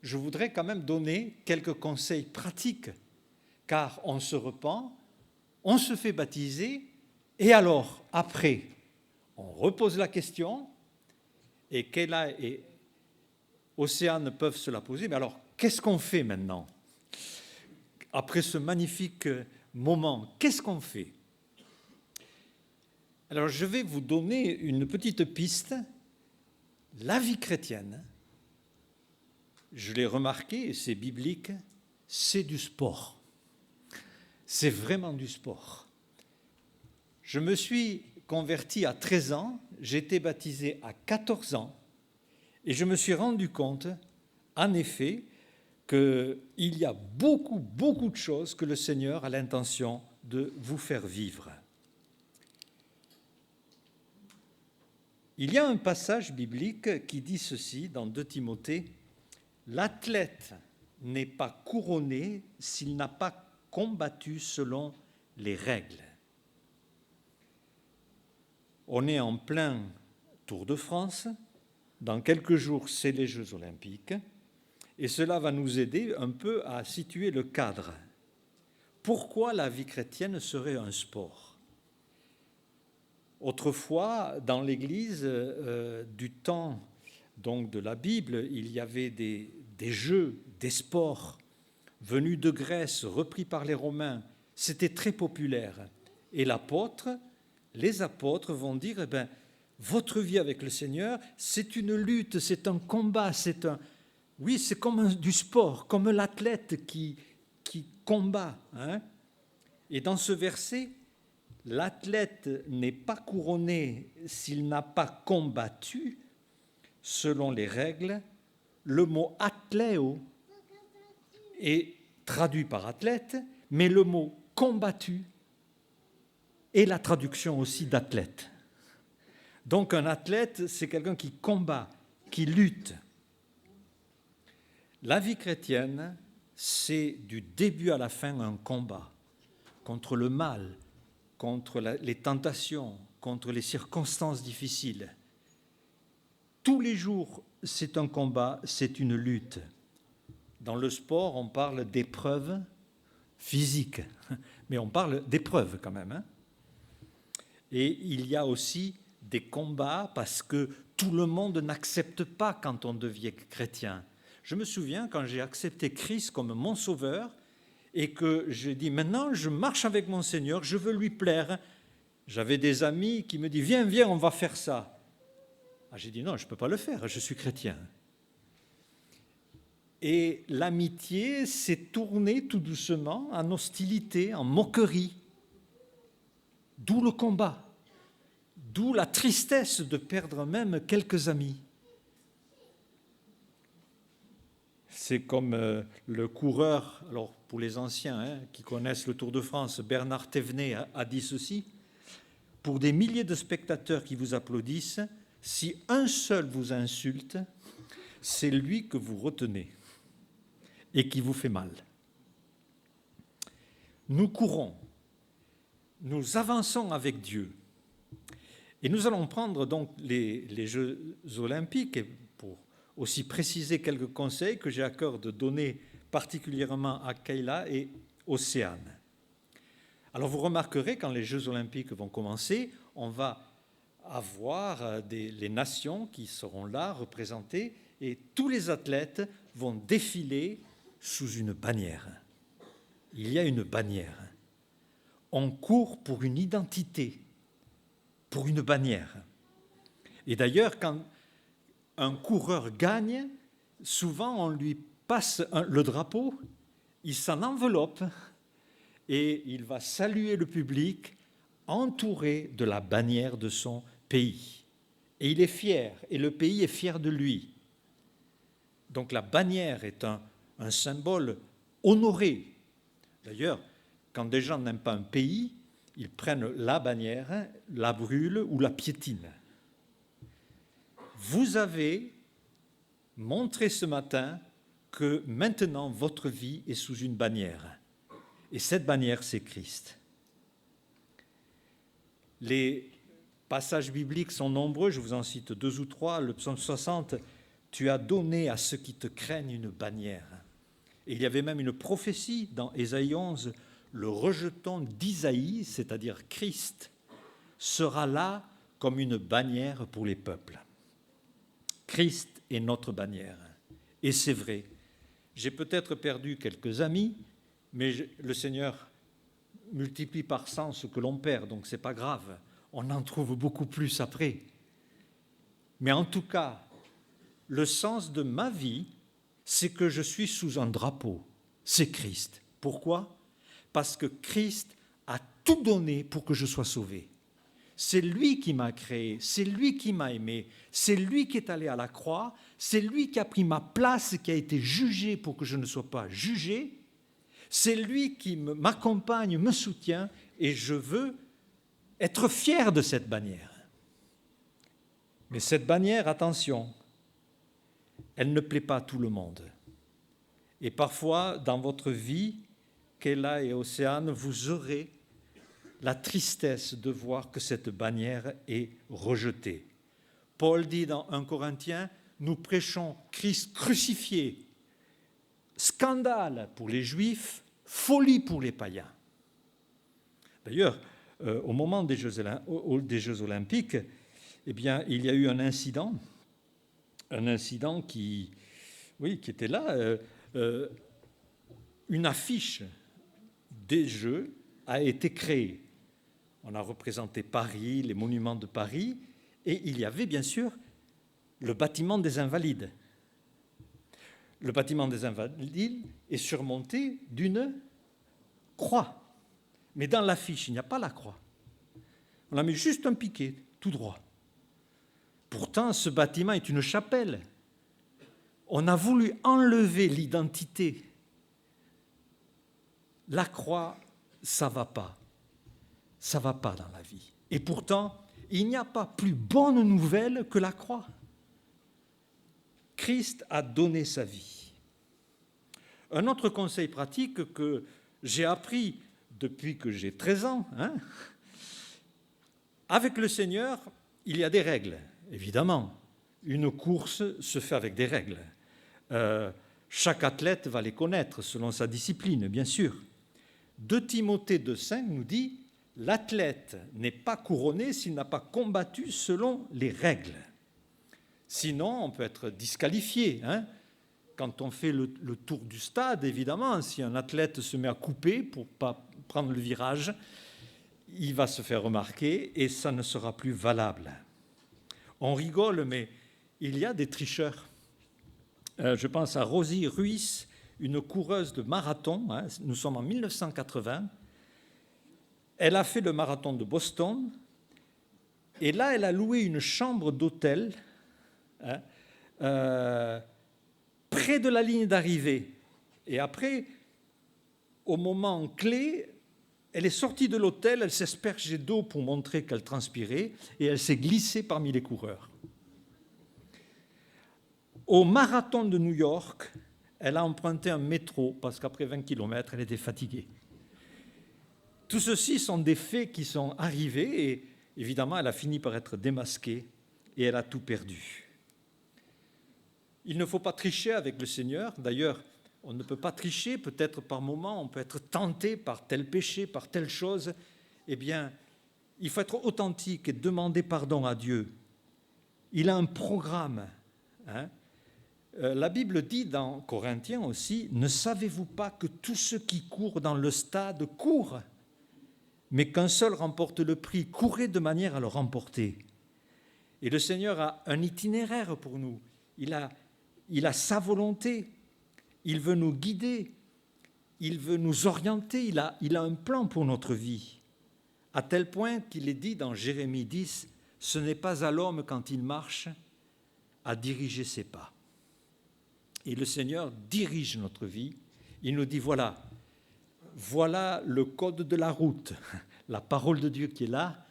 je voudrais quand même donner quelques conseils pratiques, car on se repent, on se fait baptiser, et alors, après, on repose la question, et Kayla et Océane peuvent se la poser, mais alors, qu'est-ce qu'on fait maintenant? Après ce magnifique moment, qu'est-ce qu'on fait? Alors, je vais vous donner une petite piste. La vie chrétienne, je l'ai remarqué, et c'est biblique, c'est du sport. C'est vraiment du sport. Je me suis converti à 13 ans, j'ai été baptisé à 14 ans, et je me suis rendu compte, en effet, qu'il y a beaucoup de choses que le Seigneur a l'intention de vous faire vivre. Il y a un passage biblique qui dit ceci dans 2 Timothée, « L'athlète n'est pas couronné s'il n'a pas combattu selon les règles. » On est en plein Tour de France. Dans quelques jours, c'est les Jeux Olympiques. Et cela va nous aider un peu à situer le cadre. Pourquoi la vie chrétienne serait un sport? Autrefois, dans l'Église du temps donc, de la Bible, il y avait des jeux, des sports venus de Grèce, repris par les Romains. C'était très populaire. Et les apôtres vont dire, votre vie avec le Seigneur, c'est une lutte, c'est un combat, oui, c'est comme du sport, comme l'athlète qui combat. Hein? Et dans ce verset, l'athlète n'est pas couronné s'il n'a pas combattu selon les règles. Le mot athlèo est traduit par athlète, mais le mot combattu est la traduction aussi d'athlète. Donc un athlète, c'est quelqu'un qui combat, qui lutte. La vie chrétienne, c'est du début à la fin un combat contre le mal, contre les tentations, contre les circonstances difficiles. Tous les jours, c'est un combat, c'est une lutte. Dans le sport, on parle d'épreuves physiques, mais on parle d'épreuves quand même. Hein. Et il y a aussi des combats parce que tout le monde n'accepte pas quand on devient chrétien. Je me souviens quand j'ai accepté Christ comme mon sauveur et que j'ai dit maintenant je marche avec mon Seigneur, je veux lui plaire. J'avais des amis qui me disent viens, on va faire ça. J'ai dit non, je ne peux pas le faire, je suis chrétien. Et l'amitié s'est tournée tout doucement en hostilité, en moquerie. D'où le combat, d'où la tristesse de perdre même quelques amis. C'est comme le coureur, alors pour les anciens qui connaissent le Tour de France, Bernard Thévenet a dit ceci, pour des milliers de spectateurs qui vous applaudissent, si un seul vous insulte, c'est lui que vous retenez et qui vous fait mal. Nous courons. Nous avançons avec Dieu. Et nous allons prendre donc les Jeux olympiques et pour aussi préciser quelques conseils que j'ai à cœur de donner particulièrement à Kayla et Océane. Alors vous remarquerez quand les Jeux olympiques vont commencer, on va avoir les nations qui seront là représentées et tous les athlètes vont défiler sous une bannière. Il y a une bannière. On court pour une identité, pour une bannière. Et d'ailleurs, quand un coureur gagne, souvent on lui passe le drapeau, il s'en enveloppe et il va saluer le public entouré de la bannière de son pays. Et il est fier, et le pays est fier de lui. Donc la bannière est un symbole honoré. D'ailleurs, quand des gens n'aiment pas un pays, ils prennent la bannière, la brûlent ou la piétinent. Vous avez montré ce matin que maintenant votre vie est sous une bannière. Et cette bannière, c'est Christ. Les passages bibliques sont nombreux, je vous en cite 2 ou 3. Le psaume 60, « Tu as donné à ceux qui te craignent une bannière ». Et il y avait même une prophétie dans Ésaïe 11, « Le rejeton d'Isaïe, c'est-à-dire Christ, sera là comme une bannière pour les peuples ». Christ est notre bannière. Et c'est vrai, j'ai peut-être perdu quelques amis, mais le Seigneur multiplie par 100 ce que l'on perd, donc ce n'est pas grave. On en trouve beaucoup plus après. Mais en tout cas, le sens de ma vie, c'est que je suis sous un drapeau. C'est Christ. Pourquoi ? Parce que Christ a tout donné pour que je sois sauvé. C'est lui qui m'a créé, c'est lui qui m'a aimé, c'est lui qui est allé à la croix, c'est lui qui a pris ma place, qui a été jugé pour que je ne sois pas jugé. C'est lui qui m'accompagne, me soutient, et je veux être fier de cette bannière. Mais cette bannière, attention, elle ne plaît pas à tout le monde. Et parfois, dans votre vie, Kéla et Océane, vous aurez la tristesse de voir que cette bannière est rejetée. Paul dit dans 1 Corinthiens, « Nous prêchons Christ crucifié, scandale pour les Juifs, folie pour les païens. » D'ailleurs, au moment des Jeux Olympiques, eh bien, il y a eu un incident qui était là. Une affiche des Jeux a été créée. On a représenté Paris, les monuments de Paris, et il y avait bien sûr le bâtiment des Invalides. Le bâtiment des Invalides est surmonté d'une croix. Mais dans l'affiche, il n'y a pas la croix. On a mis juste un piquet, tout droit. Pourtant, ce bâtiment est une chapelle. On a voulu enlever l'identité. La croix, ça ne va pas. Ça ne va pas dans la vie. Et pourtant, il n'y a pas plus bonne nouvelle que la croix. Christ a donné sa vie. Un autre conseil pratique que j'ai appris depuis que j'ai 13 ans, avec le Seigneur, il y a des règles, évidemment. Une course se fait avec des règles. Chaque athlète va les connaître selon sa discipline, bien sûr. 2 Timothée 2,5 nous dit « L'athlète n'est pas couronné s'il n'a pas combattu selon les règles. » Sinon, on peut être disqualifié. Quand on fait le tour du stade, évidemment, si un athlète se met à couper pour ne pas prendre le virage, il va se faire remarquer et ça ne sera plus valable. On rigole, mais il y a des tricheurs. Je pense à Rosie Ruiz, une coureuse de marathon. Nous sommes en 1980. Elle a fait le marathon de Boston. Et là, elle a loué une chambre d'hôtel près de la ligne d'arrivée. Et après, au moment clé, elle est sortie de l'hôtel, elle s'aspergeait d'eau pour montrer qu'elle transpirait, et elle s'est glissée parmi les coureurs. Au marathon de New York, elle a emprunté un métro, parce qu'après 20 km, elle était fatiguée. Tout ceci sont des faits qui sont arrivés, et évidemment, elle a fini par être démasquée, et elle a tout perdu. Il ne faut pas tricher avec le Seigneur. D'ailleurs, on ne peut pas tricher. Peut-être par moment, on peut être tenté par tel péché, par telle chose. Eh bien, Il faut être authentique et demander pardon à Dieu. Il a un programme. Hein. La Bible dit dans Corinthiens aussi, « Ne savez-vous pas que tous ceux qui courent dans le stade courent, mais qu'un seul remporte le prix? Courez de manière à le remporter. » Et le Seigneur a un itinéraire pour nous. Il a sa volonté. Il veut nous guider. Il veut nous orienter. Il a un plan pour notre vie. À tel point qu'il est dit dans Jérémie 10, « Ce n'est pas à l'homme quand il marche à diriger ses pas. » Et le Seigneur dirige notre vie. Il nous dit, voilà le code de la route, la parole de Dieu qui est là.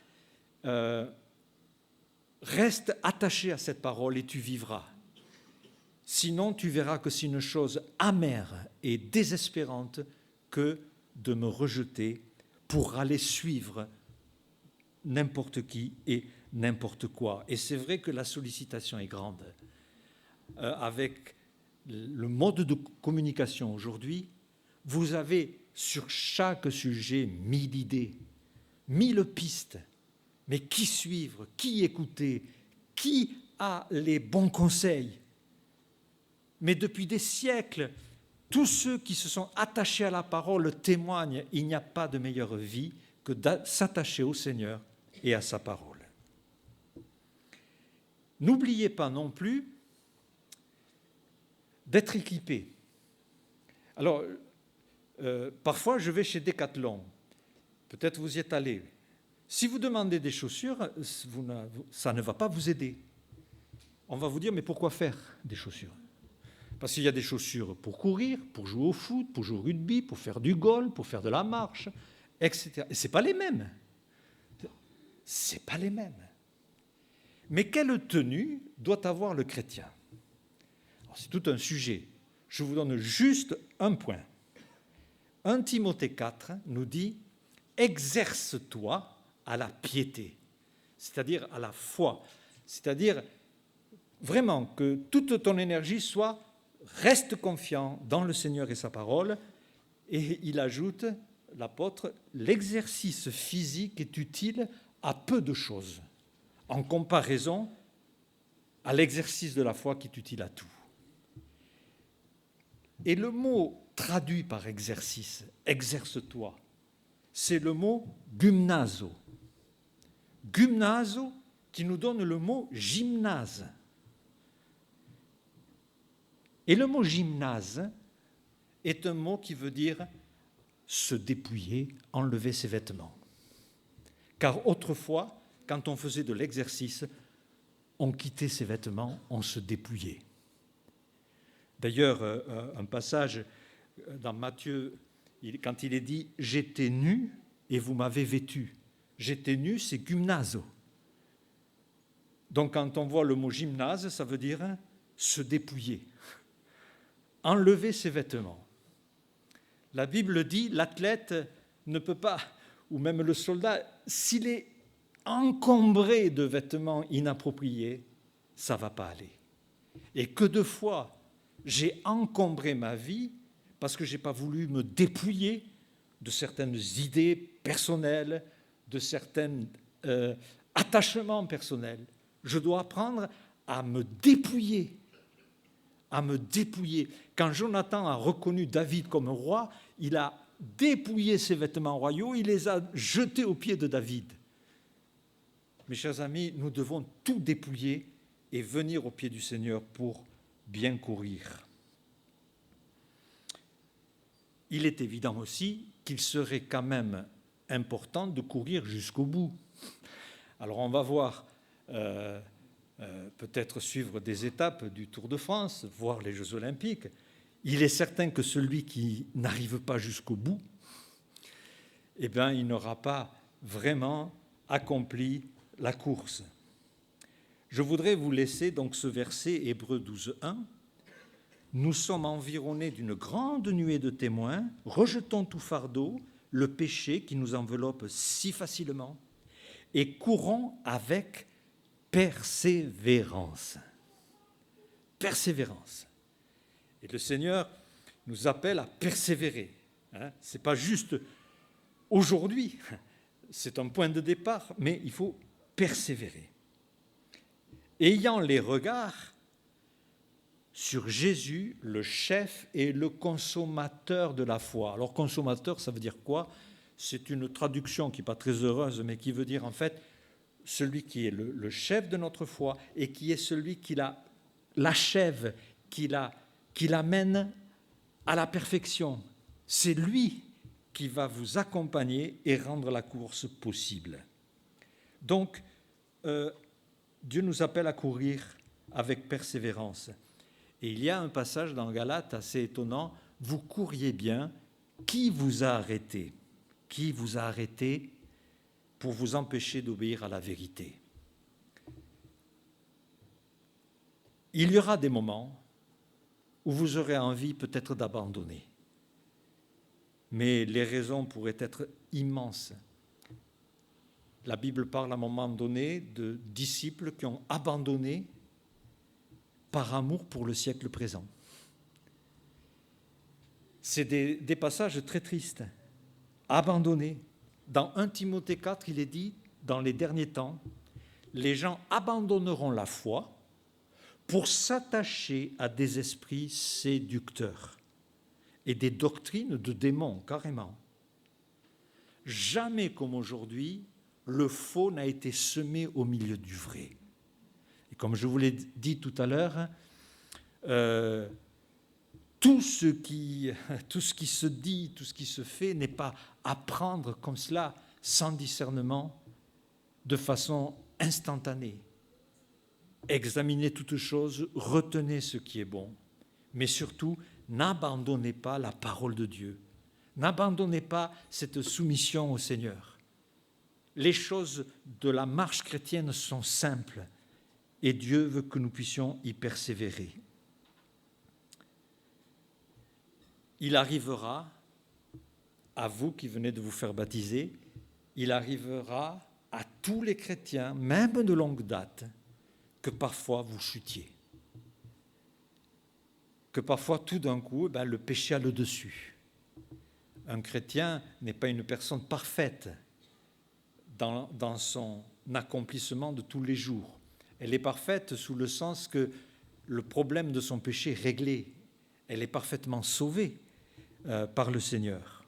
Reste attaché à cette parole et tu vivras. Sinon, tu verras que c'est une chose amère et désespérante que de me rejeter pour aller suivre n'importe qui et n'importe quoi. Et c'est vrai que la sollicitation est grande. Avec le mode de communication aujourd'hui, vous avez sur chaque sujet 1000 idées, 1000 pistes. Mais qui suivre, qui écouter, qui a les bons conseils? Mais depuis des siècles, tous ceux qui se sont attachés à la parole témoignent, il n'y a pas de meilleure vie que de s'attacher au Seigneur et à sa parole. N'oubliez pas non plus d'être équipé. Alors, parfois, je vais chez Decathlon. Peut-être vous y êtes allé. Si vous demandez des chaussures, ça ne va pas vous aider. On va vous dire, mais pourquoi faire des chaussures? Parce qu'il y a des chaussures pour courir, pour jouer au foot, pour jouer au rugby, pour faire du golf, pour faire de la marche, etc. Et ce n'est pas les mêmes. Ce n'est pas les mêmes. Mais quelle tenue doit avoir le chrétien? C'est tout un sujet. Je vous donne juste un point. 1 Timothée 4 nous dit « Exerce-toi à la piété », c'est-à-dire à la foi, c'est-à-dire vraiment que toute ton énergie soit « Reste confiant dans le Seigneur et sa parole ». Et il ajoute, l'apôtre, « L'exercice physique est utile à peu de choses, en comparaison à l'exercice de la foi qui est utile à tout. » Et le mot traduit par exercice, exerce-toi, c'est le mot gymnazo. Gymnazo qui nous donne le mot gymnase. Et le mot gymnase est un mot qui veut dire se dépouiller, enlever ses vêtements. Car autrefois, quand on faisait de l'exercice, on quittait ses vêtements, on se dépouillait. D'ailleurs, un passage dans Matthieu, quand il est dit « J'étais nu et vous m'avez vêtu ». J'étais nu, c'est gymnazo. Donc quand on voit le mot gymnase, ça veut dire se dépouiller, enlever ses vêtements. La Bible dit l'athlète ne peut pas, ou même le soldat, s'il est encombré de vêtements inappropriés, ça ne va pas aller. Et que de fois, j'ai encombré ma vie parce que je n'ai pas voulu me dépouiller de certaines idées personnelles, de certains attachements personnels. Je dois apprendre à me dépouiller. À me dépouiller. Quand Jonathan a reconnu David comme roi, il a dépouillé ses vêtements royaux, il les a jetés aux pieds de David. Mes chers amis, nous devons tout dépouiller et venir aux pieds du Seigneur pour bien courir. Il est évident aussi qu'il serait quand même important de courir jusqu'au bout. Alors on va voir, peut-être suivre des étapes du Tour de France, voir les Jeux Olympiques. Il est certain que celui qui n'arrive pas jusqu'au bout, eh bien, il n'aura pas vraiment accompli la course. Je voudrais vous laisser donc ce verset, Hébreux 12:1. Nous sommes environnés d'une grande nuée de témoins, rejetons tout fardeau, le péché qui nous enveloppe si facilement, et courons avec persévérance. Persévérance. Et le Seigneur nous appelle à persévérer. Ce n'est pas juste aujourd'hui. c'est un point de départ, mais il faut persévérer. Ayant les regards sur Jésus, le chef et le consommateur de la foi. Alors consommateur, ça veut dire quoi? C'est une traduction qui n'est pas très heureuse, mais qui veut dire en fait celui qui est le chef de notre foi et qui est celui qui l'achève, qui l'amène à la perfection. C'est lui qui va vous accompagner et rendre la course possible. Donc, Dieu nous appelle à courir avec persévérance. Et il y a un passage dans Galates assez étonnant. Vous couriez bien. Qui vous a arrêté? Qui vous a arrêté pour vous empêcher d'obéir à la vérité? Il y aura des moments où vous aurez envie peut-être d'abandonner. Mais les raisons pourraient être immenses. La Bible parle à un moment donné de disciples qui ont abandonné par amour pour le siècle présent. C'est des passages très tristes. Abandonner. Dans 1 Timothée 4, il est dit, dans les derniers temps, les gens abandonneront la foi pour s'attacher à des esprits séducteurs et des doctrines de démons, carrément. Jamais comme aujourd'hui, le faux n'a été semé au milieu du vrai. Et comme je vous l'ai dit tout à l'heure, tout ce qui se dit, tout ce qui se fait n'est pas à prendre comme cela, sans discernement, de façon instantanée. Examinez toutes choses, retenez ce qui est bon, mais surtout, n'abandonnez pas la parole de Dieu. N'abandonnez pas cette soumission au Seigneur. Les choses de la marche chrétienne sont simples et Dieu veut que nous puissions y persévérer. Il arrivera, à vous qui venez de vous faire baptiser, il arrivera à tous les chrétiens, même de longue date, que parfois vous chutiez. Que parfois, tout d'un coup, le péché a le dessus. Un chrétien n'est pas une personne parfaite dans son accomplissement de tous les jours. Elle est parfaite sous le sens que le problème de son péché est réglé. Elle est parfaitement sauvée par le Seigneur.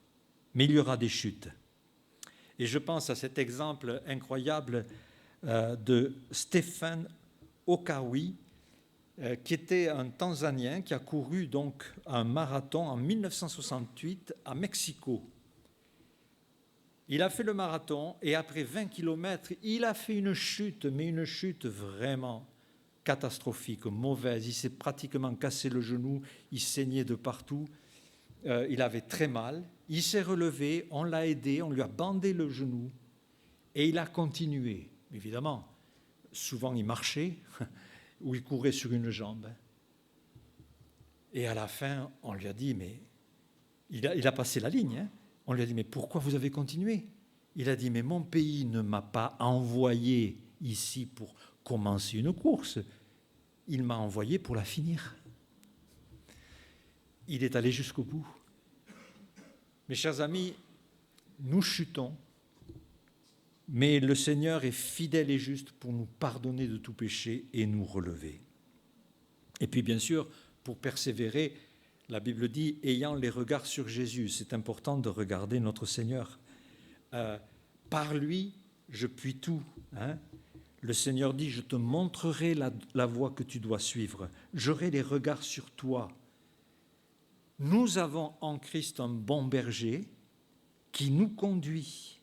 Mais il y aura des chutes. Et je pense à cet exemple incroyable de Stephen Okawi, qui était un Tanzanien qui a couru donc un marathon en 1968 à Mexico. Il a fait le marathon et après 20 kilomètres, il a fait une chute, mais une chute vraiment catastrophique, mauvaise. Il s'est pratiquement cassé le genou, il saignait de partout. Il avait très mal. Il s'est relevé, on l'a aidé, on lui a bandé le genou et il a continué. Évidemment, souvent il marchait ou il courait sur une jambe. Et à la fin, on lui a dit, mais il a passé la ligne. On lui a dit, mais pourquoi vous avez continué? Il a dit, mais mon pays ne m'a pas envoyé ici pour commencer une course. Il m'a envoyé pour la finir. Il est allé jusqu'au bout. Mes chers amis, nous chutons, mais le Seigneur est fidèle et juste pour nous pardonner de tout péché et nous relever. Et puis bien sûr, pour persévérer, la Bible dit, ayant les regards sur Jésus, c'est important de regarder notre Seigneur. Par lui, je puis tout. Le Seigneur dit, je te montrerai la voie que tu dois suivre. J'aurai les regards sur toi. Nous avons en Christ un bon berger qui nous conduit.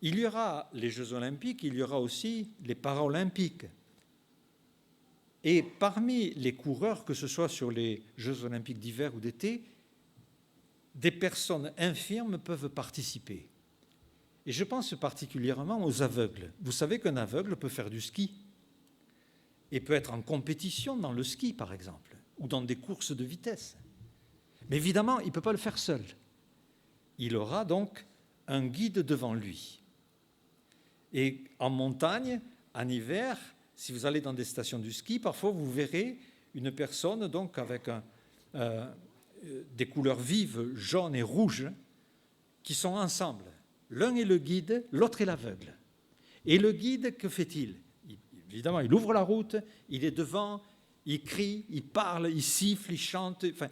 Il y aura les Jeux olympiques, il y aura aussi les paralympiques. Et parmi les coureurs, que ce soit sur les Jeux olympiques d'hiver ou d'été, des personnes infirmes peuvent participer. Et je pense particulièrement aux aveugles. Vous savez qu'un aveugle peut faire du ski et peut être en compétition dans le ski, par exemple, ou dans des courses de vitesse. Mais évidemment, il ne peut pas le faire seul. Il aura donc un guide devant lui. Et en montagne, en hiver, si vous allez dans des stations du ski, parfois vous verrez une personne donc avec des couleurs vives, jaunes et rouges, qui sont ensemble. L'un est le guide, l'autre est l'aveugle. Et le guide, que fait-il? Évidemment, il ouvre la route, il est devant, il crie, il parle, il siffle, il chante, enfin,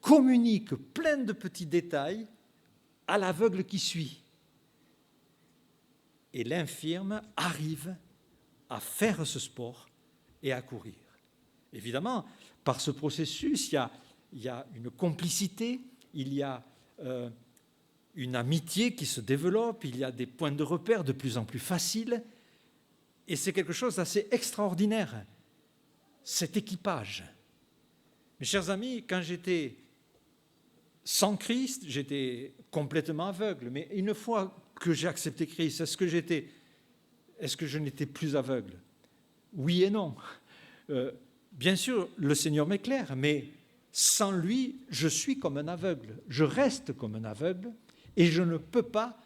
communique plein de petits détails à l'aveugle qui suit. Et l'infirme arrive à faire ce sport et à courir. Évidemment, par ce processus, il y a une complicité, il y a une amitié qui se développe, il y a des points de repère de plus en plus faciles, et c'est quelque chose d'assez extraordinaire, cet équipage. Mes chers amis, quand j'étais sans Christ, j'étais complètement aveugle, mais une fois que j'ai accepté Christ, est-ce que je n'étais plus aveugle? Oui et non. Bien sûr, le Seigneur m'éclaire, mais sans lui, je suis comme un aveugle. Je reste comme un aveugle et je ne peux pas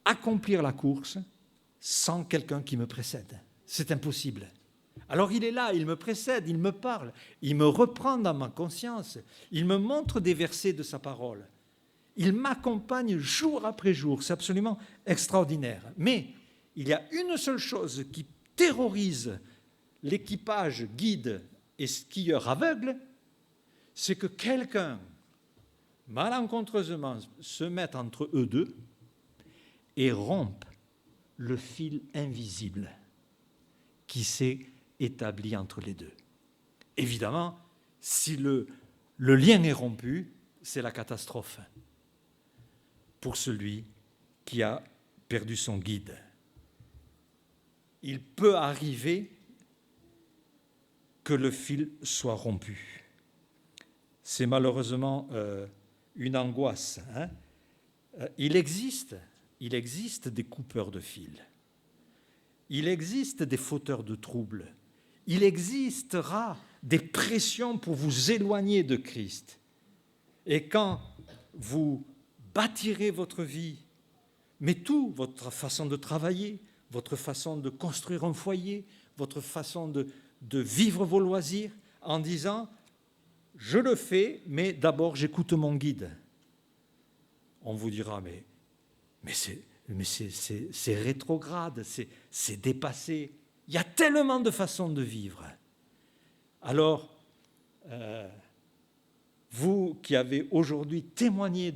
accomplir la course sans quelqu'un qui me précède. C'est impossible. Alors il est là, il me précède, il me parle, il me reprend dans ma conscience, il me montre des versets de sa parole. Il m'accompagne jour après jour, c'est absolument extraordinaire. Mais il y a une seule chose qui terrorise l'équipage guide et skieur aveugle, c'est que quelqu'un, malencontreusement, se mette entre eux deux et rompe le fil invisible qui s'est établi entre les deux. Évidemment, si le lien est rompu, c'est la catastrophe pour celui qui a perdu son guide. Il peut arriver que le fil soit rompu. C'est malheureusement une angoisse. Il existe des coupeurs de fil. Il existe des fauteurs de troubles. Il existera des pressions pour vous éloigner de Christ. Et quand vous bâtirez votre vie, mais tout, votre façon de travailler, votre façon de construire un foyer, votre façon de vivre vos loisirs, en disant « je le fais, mais d'abord j'écoute mon guide ». On vous dira « mais c'est rétrograde, c'est dépassé ». Il y a tellement de façons de vivre. Alors, vous qui avez aujourd'hui témoigné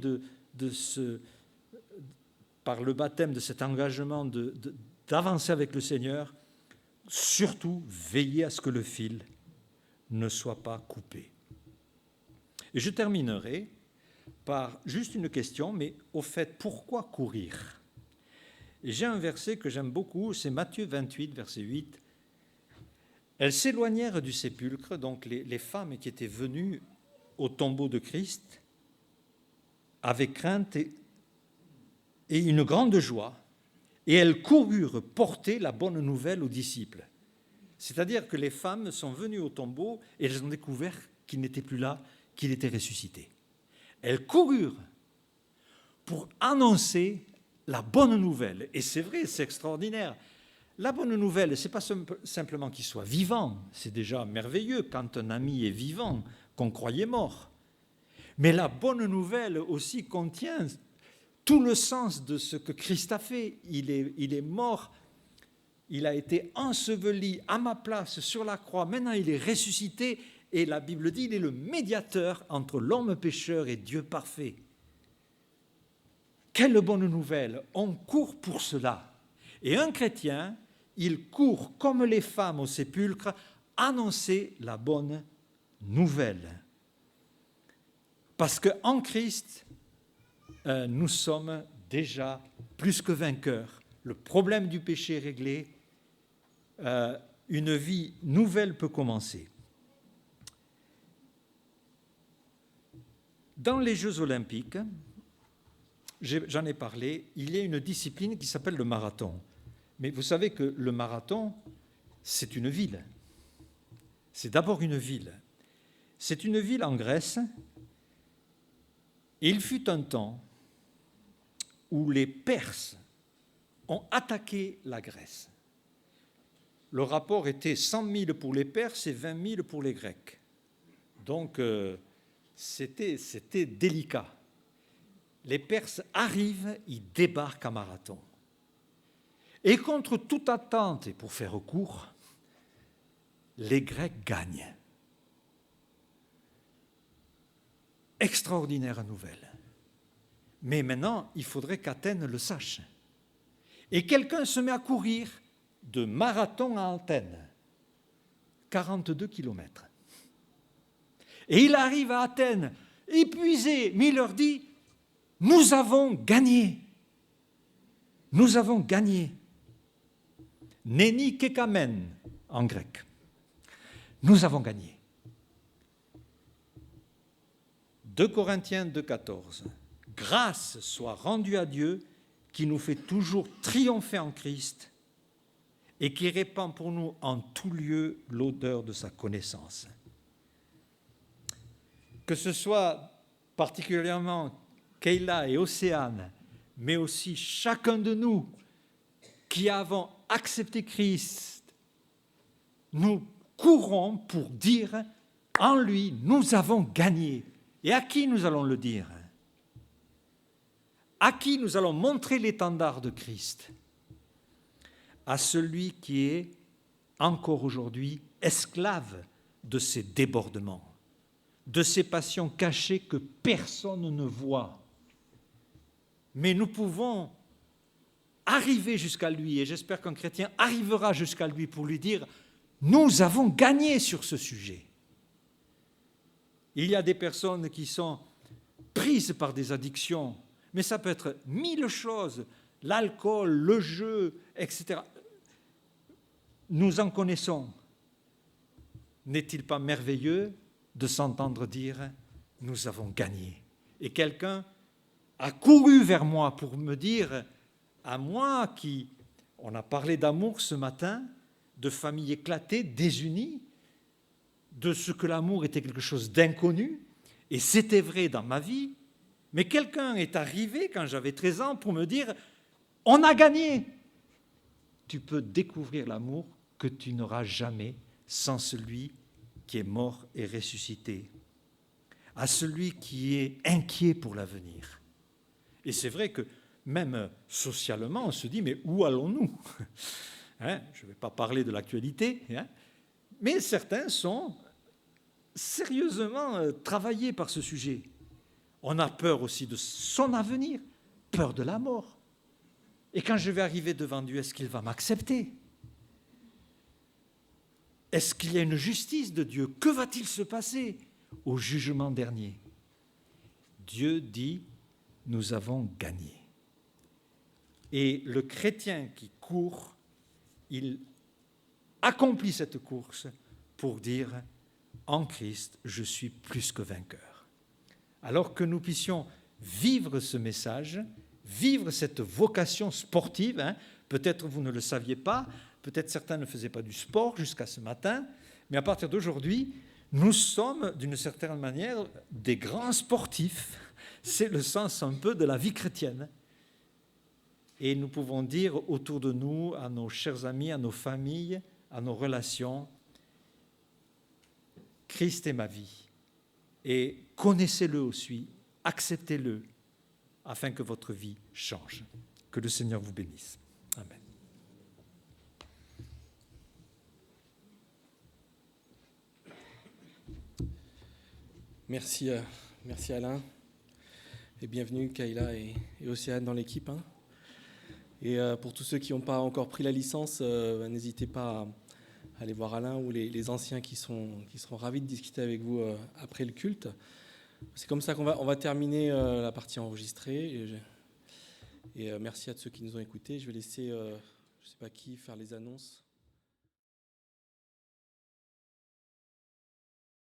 par le baptême de cet engagement d'avancer avec le Seigneur, surtout veillez à ce que le fil ne soit pas coupé. Et je terminerai par juste une question, mais au fait, pourquoi courir? Et j'ai un verset que j'aime beaucoup, c'est Matthieu 28, verset 8. Elles s'éloignèrent du sépulcre, donc les femmes qui étaient venues au tombeau de Christ, avec crainte et une grande joie, et elles coururent porter la bonne nouvelle aux disciples. C'est-à-dire que les femmes sont venues au tombeau et elles ont découvert qu'il n'était plus là, qu'il était ressuscité. Elles coururent pour annoncer la bonne nouvelle. Et c'est vrai, c'est extraordinaire. La bonne nouvelle, ce n'est pas simplement qu'il soit vivant, c'est déjà merveilleux quand un ami est vivant, qu'on croyait mort. Mais la bonne nouvelle aussi contient tout le sens de ce que Christ a fait. Il est mort, il a été enseveli à ma place sur la croix, maintenant il est ressuscité, et la Bible dit qu'il est le médiateur entre l'homme pécheur et Dieu parfait. Quelle bonne nouvelle! On court pour cela. Et un chrétien, il court comme les femmes au sépulcre, annoncer la bonne nouvelle. Parce qu'en Christ, nous sommes déjà plus que vainqueurs. Le problème du péché est réglé. Une vie nouvelle peut commencer. Dans les Jeux olympiques, j'en ai parlé, il y a une discipline qui s'appelle le marathon. Mais vous savez que le marathon, c'est une ville. C'est d'abord une ville. C'est une ville en Grèce. Et il fut un temps où les Perses ont attaqué la Grèce. Le rapport était 100 000 pour les Perses et 20 000 pour les Grecs. Donc, c'était délicat. les Perses arrivent, ils débarquent à Marathon. Et contre toute attente, et pour faire court, les Grecs gagnent. Extraordinaire nouvelle. Mais maintenant, il faudrait qu'Athènes le sache. Et quelqu'un se met à courir de Marathon à Athènes, 42 kilomètres. Et il arrive à Athènes, épuisé, mais il leur dit, nous avons gagné. Nous avons gagné. Neni kekamen en grec. Nous avons gagné. 2 Corinthiens 2,14. Grâce soit rendue à Dieu qui nous fait toujours triompher en Christ et qui répand pour nous en tout lieu l'odeur de sa connaissance. Que ce soit particulièrement Kayla et Océane, mais aussi chacun de nous qui avons accepté Christ, nous courons pour dire en lui, nous avons gagné. Et à qui nous allons le dire? À qui nous allons montrer l'étendard de Christ? À celui qui est encore aujourd'hui esclave de ces débordements, de ces passions cachées que personne ne voit. Mais nous pouvons arriver jusqu'à lui, et j'espère qu'un chrétien arrivera jusqu'à lui pour lui dire « Nous avons gagné sur ce sujet ». Il y a des personnes qui sont prises par des addictions, mais ça peut être 1000 choses, l'alcool, le jeu, etc. Nous en connaissons. N'est-il pas merveilleux de s'entendre dire « Nous avons gagné ». Et quelqu'un a couru vers moi pour me dire, à moi qui, on a parlé d'amour ce matin, de familles éclatées, désunies, de ce que l'amour était quelque chose d'inconnu, et c'était vrai dans ma vie, mais quelqu'un est arrivé quand j'avais 13 ans pour me dire « On a gagné !» Tu peux découvrir l'amour que tu n'auras jamais sans celui qui est mort et ressuscité, à celui qui est inquiet pour l'avenir. Et c'est vrai que même socialement, on se dit, mais où allons-nous? Hein, je ne vais pas parler de l'actualité, hein, mais certains sont sérieusement travaillés par ce sujet. On a peur aussi de son avenir, peur de la mort. Et quand je vais arriver devant Dieu, est-ce qu'il va m'accepter? Est-ce qu'il y a une justice de Dieu? Que va-t-il se passer au jugement dernier? Dieu dit, nous avons gagné. Et le chrétien qui court, il accomplit cette course pour dire, en Christ, je suis plus que vainqueur. Alors que nous puissions vivre ce message, vivre cette vocation sportive, hein, peut-être vous ne le saviez pas, peut-être certains ne faisaient pas du sport jusqu'à ce matin, mais à partir d'aujourd'hui, nous sommes d'une certaine manière des grands sportifs. C'est le sens un peu de la vie chrétienne. Et nous pouvons dire autour de nous, à nos chers amis, à nos familles, à nos relations, Christ est ma vie. Et connaissez-le aussi, acceptez-le, afin que votre vie change. Que le Seigneur vous bénisse. Amen. Merci Alain. Et bienvenue Kayla et Océane dans l'équipe. Hein. Et pour tous ceux qui n'ont pas encore pris la licence, n'hésitez pas à aller voir Alain ou les anciens qui seront ravis de discuter avec vous après le culte. C'est comme ça qu'on va terminer la partie enregistrée. Et merci à ceux qui nous ont écoutés. Je vais laisser, je ne sais pas qui, faire les annonces.